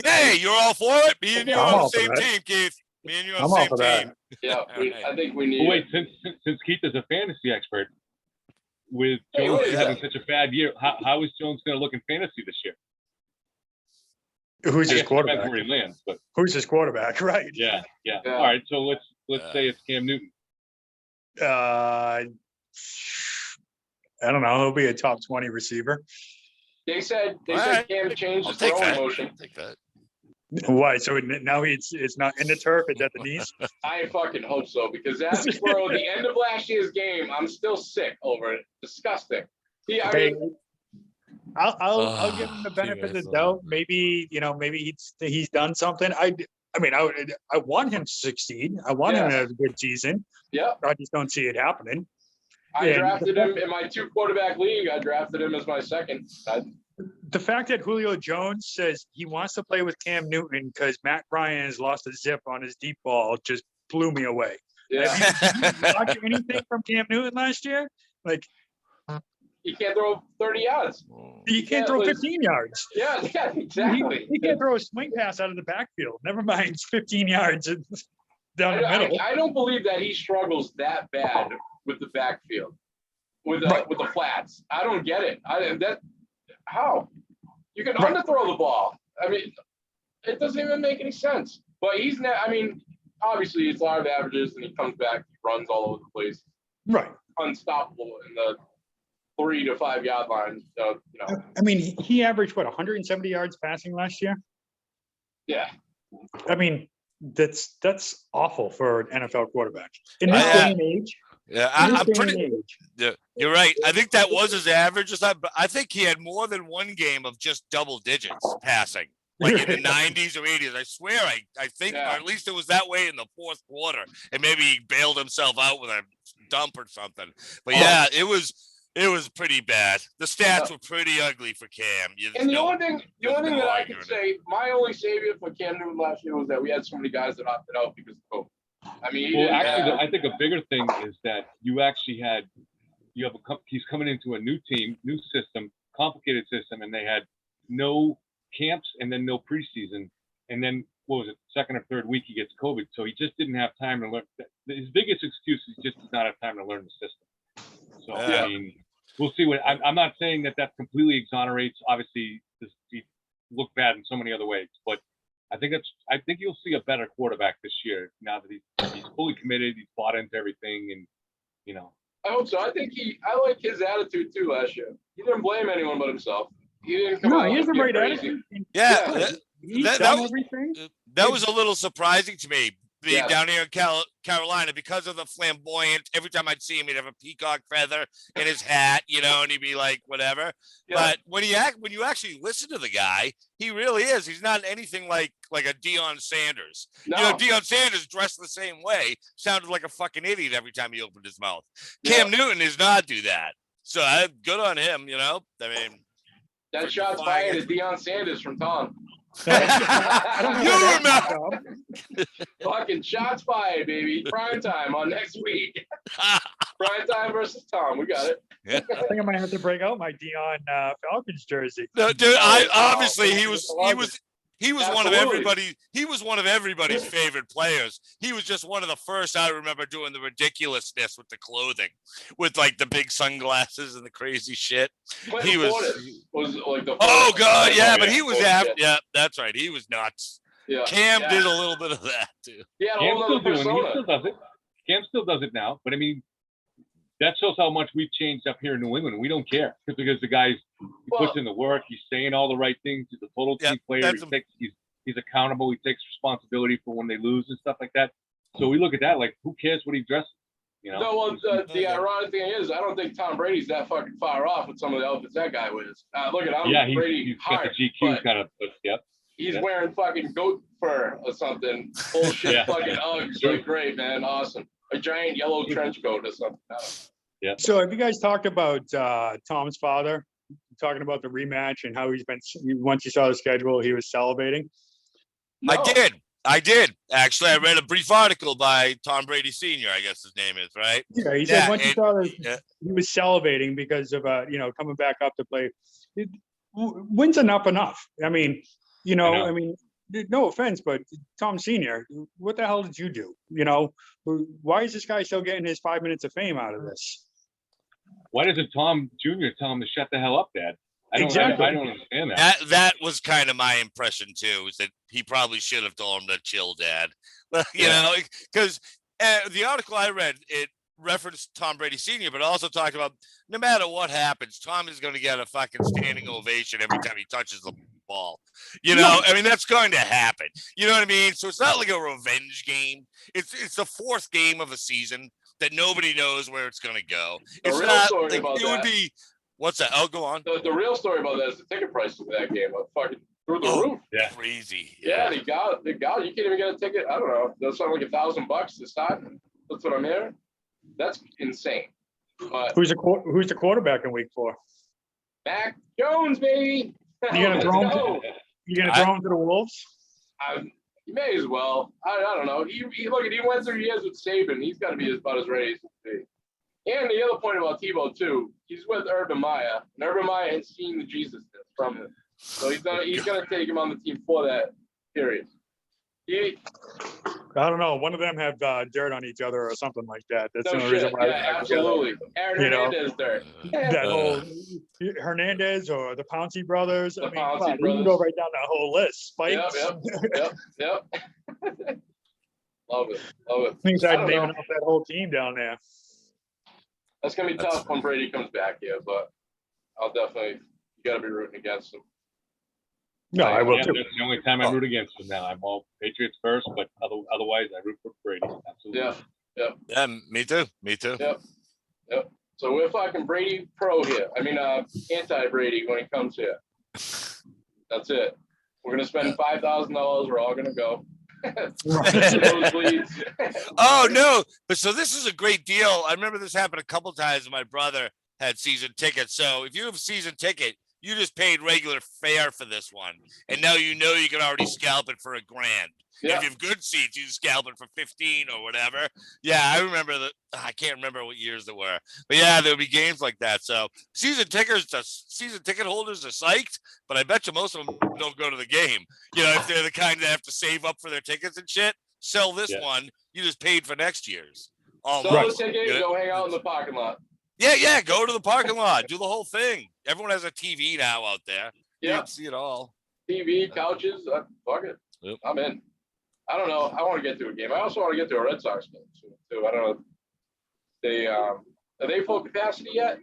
Yeah, you're all for it. Me and you are on the same team, Keith. Me and you on the same team. Yeah, I think we need. Wait, since Keith is a fantasy expert, with Jones having such a bad year, how is Jones going to look in fantasy this year? Who's his quarterback? Where he lands, but who's his quarterback? Right. Yeah. All right, so let's say it's Cam Newton. I don't know. He'll be a top 20 receiver. They said Cam changed his throwing motion. Take that. Why? So now it's not in the turf, it's at the knees? I fucking hope so, because that's where the end of last year's game, I'm still sick over it. Disgusting. I'll give him the benefit of the doubt. Maybe he's done something. I want him to succeed. I want him to have a good season. Yeah. I just don't see it happening. I drafted him in my 2-quarterback league. I drafted him as my second. The fact that Julio Jones says he wants to play with Cam Newton because Matt Ryan has lost a zip on his deep ball just blew me away. Yeah. Have you watched anything from Cam Newton last year? Like, he can't throw 30 yards. He can't throw 15 yards. Yeah, exactly. He can't throw a swing pass out of the backfield. Never mind 15 yards down the middle. I don't believe that he struggles that bad with the backfield, with the flats. I don't get it. How? You can underthrow the ball. It doesn't even make any sense. But he's not. Obviously, it's a lot of averages, and he comes back, he runs all over the place. Right. Unstoppable in the 3 to 5 yard line. So, he averaged 170 yards passing last year. Yeah. That's awful for an NFL quarterback in this day and age. Yeah, I'm pretty. Yeah, you're right. I think that was his average. But I think he had more than one game of just double digits passing, like in the 90s or 80s. I swear, I think, or at least it was that way in the fourth quarter, and maybe he bailed himself out with a dump or something. But it was pretty bad. The stats were pretty ugly for Cam. The only thing that I can say, my only savior for Cam Newton last year was that we had so many guys that opted out because of COVID. I think a bigger thing is that he's coming into a new team, new system, complicated system, and they had no camps and then no preseason. and then what was it, second or third week he gets COVID, so he just didn't have time to learn. His biggest excuse is just does not have time to learn the system. So Yeah. I mean, we'll see what. I'm not saying that completely exonerates. Obviously, he looked bad in so many other ways, but I think you'll see a better quarterback this year now that he's fully committed. He's bought into everything, and you know. I hope so. I like his attitude too last year. He didn't blame anyone but himself. He didn't come No, out he has the and get right crazy. attitude. Yeah, He's that done was- everything. that was a little surprising to me being Yeah. down here in Carolina because of the flamboyant. Every time I'd see him, he'd have a peacock feather in his hat, you know, and he'd be like, whatever. Yeah. But when you actually listen to the guy, he really is. He's not anything like a Deion Sanders. No. You know, Deion Sanders dressed the same way, sounded like a fucking idiot every time he opened his mouth. Yeah. Cam Newton does not do that. So good on him, you know. I mean, That for shot's defying fired at Deion Sanders from Tom. you remember? Fucking shots fired, baby. Prime time on next week. Prime time versus Tom. We got it. I think I might have to break out my Dion Falcons jersey. No, dude, Oh, obviously he was one of Absolutely. everybody's favorite players. He was just one of the first I remember doing the ridiculousness with the clothing, with like the big sunglasses and the crazy shit. Clinton He was- Portis was like the Oh first- god, yeah, but yeah, he was bullshit. yeah, that's right. He was nuts. Yeah. Cam Yeah. did a little bit of that too. He had a Cam whole still other doing. He persona. still does it. Cam still does it now, but I mean, that shows how much we've changed up here in New England. We don't care because the guy's he Well- puts in the work. He's saying all the right things. He's a total Yeah, team player. that's He's accountable. He takes responsibility for when they lose and stuff like that. So we look at that like, who cares what he dresses? You know. No, well, the ironic thing is, I don't think Tom Brady's that fucking far off with some of the outfits that guy wears. Look at him, Yeah, Brady he's got hard, the GQ but kind of. Yep. he's Yeah. wearing fucking goat fur or something. Bullshit Yeah. fucking Uggs. Sure. Like, great, man. Awesome. A giant yellow trench coat or something. I don't know. So have you guys talked about Tom's father, talking about the rematch and how he's been, once you saw the schedule, he was salivating? No. I did. Actually, I read a brief article by Tom Brady Sr., I guess his name is, right? Yeah, he Yeah, said once you and- saw the, yeah. he was salivating because of, coming back up to play. When's enough? I mean, know. I mean, no offense, but Tom Sr., what the hell did you do? Why is this guy still getting his 5 minutes of fame out of this? Why doesn't Tom Jr. tell him to shut the hell up, Dad? Exactly. I don't understand that. That was kind of my impression too, is that he probably should have told him to chill, Dad. You Yeah. know, because the article I read, it referenced Tom Brady Sr., but also talked about no matter what happens, Tom is going to get a fucking standing ovation every time he touches the ball. You know, I mean, that's going to happen. You know what I mean? So it's not like a revenge game. It's the fourth game of a season that nobody knows where it's going to go. The It's real not story like, about it would that- be. What's that? Oh, go on. The real story about that is the ticket prices for that game are fucking through the Oh, roof. Yeah. Crazy. Yeah, they got. You can't even get a ticket. I don't know. That's something like $1,000 to start. That's what I'm hearing. That's insane. But Who's the quarterback in week 4? Mac Jones, baby. You gonna Let's throw him? go. You gonna throw him to the Wolves? You may as well. I don't know. He went through years with Saban. He's got to be about as ready as he can be. And the other point about Tebow too, he's with Urban Meyer, and Urban Meyer has seen the Jesus from him, so he's gonna take him on the team for that period. I don't know. One of them have dirt on each other or something like that. That's No the only reason shit. why. Yeah, absolutely. Aaron You know. Hernandez there. That whole Hernandez or the Pouncey brothers. The I mean, Pouncey come on, we can brothers. go right down that whole list. Spikes. Yep. Love it. Things I I'd don't name know. off that whole team down there. That's gonna be tough when Brady comes back here, but I'll definitely. You got to be rooting against him. No, I will Yeah, too. that's the only time I root against them now. I'm all Patriots first, but otherwise I root for Brady. Absolutely. Yeah, me too. Me too. Yep. So we're fucking Brady pro here. I mean, anti-Brady when he comes here. That's it. We're gonna spend $5,000. We're all gonna go. Nosebleeds. Oh no! But so this is a great deal. I remember this happened a couple times. My brother had season tickets. So if you have a season ticket, you just paid regular fare for this one, and now you can already scalp it for $1,000. And Yeah. if you have good seats, you scalp it for 15 or whatever. Yeah, I remember that. I can't remember what years there were, but yeah, there'll be games like that. So season ticket holders are psyched, but I bet you most of them don't go to the game. You know, if they're the kind that have to save up for their tickets and shit, sell this one. You just paid for next year's. Sell the ticket, You know? go hang out in the parking lot. Yeah, go to the parking lot, do the whole thing. Everyone has a TV now out there. You Yeah, can see it all. TV, couches, fuck it. Yep. I'm in. I don't know. I want to get to a game. I also want to get to a Red Sox game too. I don't know. They are they full capacity yet?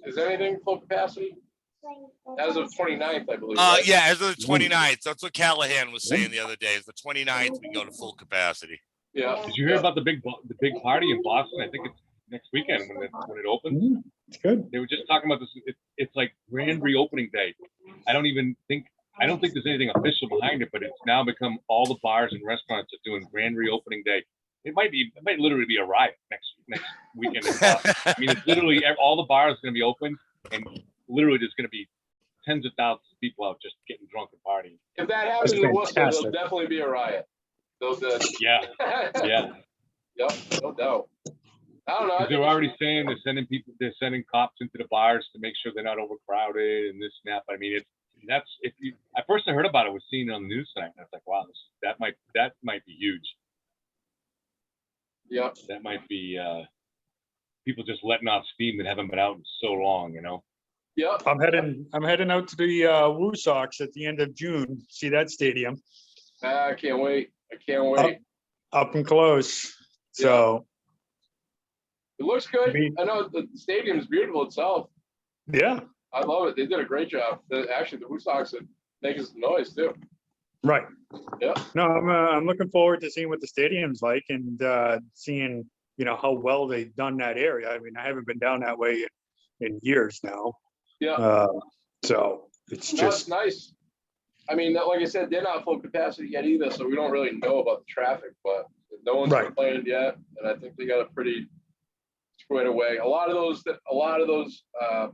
Is anything full capacity? As of 29th, I believe. Right? Yeah, as of the 29th. That's what Callahan was saying the other day. Is the 29th we go to full capacity. Yeah. Did you hear about the big party in Boston? I think it's next weekend when it opens. It's good. They were just talking about this. It's like grand reopening day. I don't think there's anything official behind it, but it's now become all the bars and restaurants are doing grand reopening day. It might literally be a riot next weekend in Boston. I mean, it's literally all the bars are going to be open, and literally there's going to be tens of thousands of people out just getting drunk and partying. If that happens in Worcester, there'll definitely be a riot. Yeah. Yep, no doubt. I don't know. They're already saying they're sending cops into the bars to make sure they're not overcrowded and this and that. But I mean, at first I heard about it, was seeing it on the news tonight, and I was like, wow, that might be huge. Yeah. That might be people just letting off steam that haven't been out in so long, you know. Yep. I'm heading out to the Woo Sox at the end of June. See that stadium I can't wait. up and close. So it looks good. I mean, I know the stadium is beautiful itself. yeah, I love it. They did a great job. Actually, the Blue Sox are making some noise too. right. Yeah. No, I'm looking forward to seeing what the stadium's like and seeing how well they've done that area. I mean, I haven't been down that way in years now. Yeah. So it's No, just it's nice. I mean, like I said, they're not full capacity yet either, so we don't really know about the traffic, but no one's Right. complained yet, and I think they got a pretty squared away. A lot of those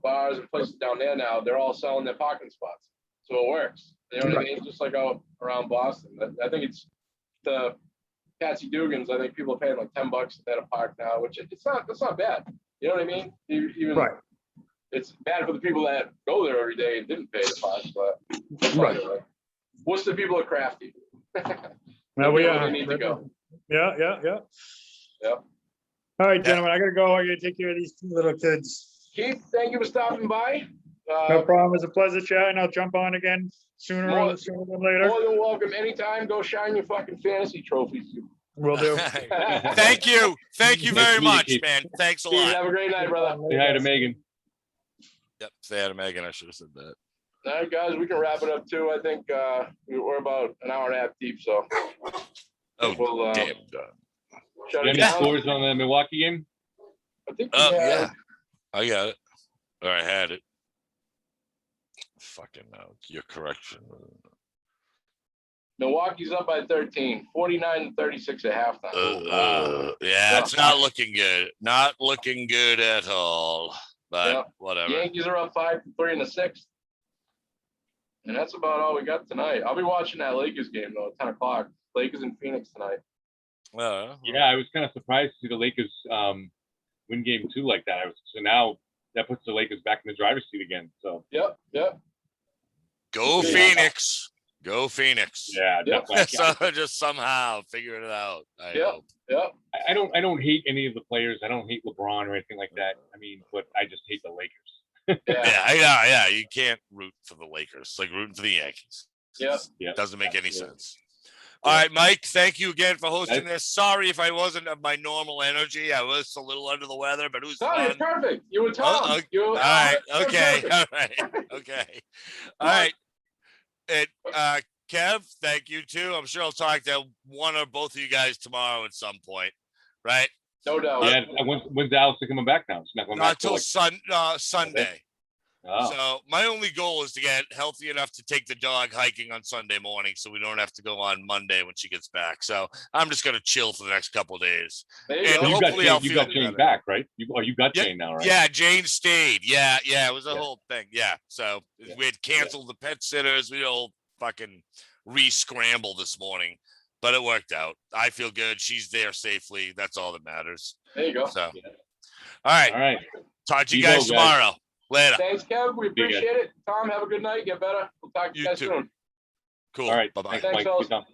bars and places down there now, they're all selling their parking spots, so it works. You know what I mean? Just like out around Boston. I think it's the Patsy Dugans. I think people are paying like $10 at a park now, which it's not bad. You know what I mean? Even right. It's bad for the people that go there every day and didn't pay the park, but Right. anyway. What's the people are crafty? Now we They are. need to go. Yeah. Yep. All right, gentlemen, I gotta go. I gotta take care of these two little kids. Keith, thank you for stopping by. No problem. It's a pleasure chatting. I'll jump on again sooner than later. More than welcome. Anytime, go shine your fucking fantasy trophies. Will do. Thank you very meet you, much, Keith. man. Thanks a Steve, lot. have a great night, brother. Say hi to Megan. Yep, say hi to Megan. I should have said that. All right, guys, we can wrap it up too. I think we're about an hour and a half deep, so Oh, we'll damn. shut You it have any down. scores on the Milwaukee game? I think Oh, we have- yeah. I got it. Or I had it. Fucking no. Your correction. Milwaukee's up by 13, 49-36 at halftime. Yeah, it's not looking good. Not looking good at all. But whatever. Yankees are up 5-3 in the sixth. And that's about all we got tonight. I'll be watching that Lakers game though at 10 o'clock. Lakers in Phoenix tonight. Yeah, I was kind of surprised to see the Lakers win game 2 like that. So now that puts the Lakers back in the driver's seat again. So Yep. Go Phoenix. Go Phoenix. yeah, Yep. definitely. So just somehow figure it out. I hope. Yep. I don't hate any of the players. I don't hate LeBron or anything like that. I mean, but I just hate the Lakers. Yeah. You can't root for the Lakers. It's like rooting for the Yankees. Yep. Yeah. Doesn't make any sense. All right, Mike, thank you again for hosting this. Sorry if I wasn't of my normal energy. I was a little under the weather, but it was No, fun. you're perfect. You were Tom. All You're right. you're Okay. perfect. All right. Okay. All right. And Kev, thank you too. I'm sure I'll talk to one or both of you guys tomorrow at some point. Right? No doubt. Yeah. When's Allison coming back now? It's not going Not back till until Sunday. Oh. So my only goal is to get healthy enough to take the dog hiking on Sunday morning, so we don't have to go on Monday when she gets back. So I'm just gonna chill for the next couple of days. There you And go. hopefully I'll you got feel Jane better. back, right? You got Jane now, right? Yeah, Jane stayed. Yeah, it was a Yeah. whole thing. Yeah, so we had canceled the pet sitters. We all fucking re-scramble this morning. but it worked out. I feel good. She's there safely. That's all that matters. There you go. So, Yeah. all right. All right. Talk to you Be well, guys tomorrow. Later. Thanks, Kev. We See you guys. appreciate it. Tom, have a good night. Get better. We'll talk to you You guys too. soon. Cool. All right. Bye-bye. Thanks, Thanks, Mike. fellas. Good talk.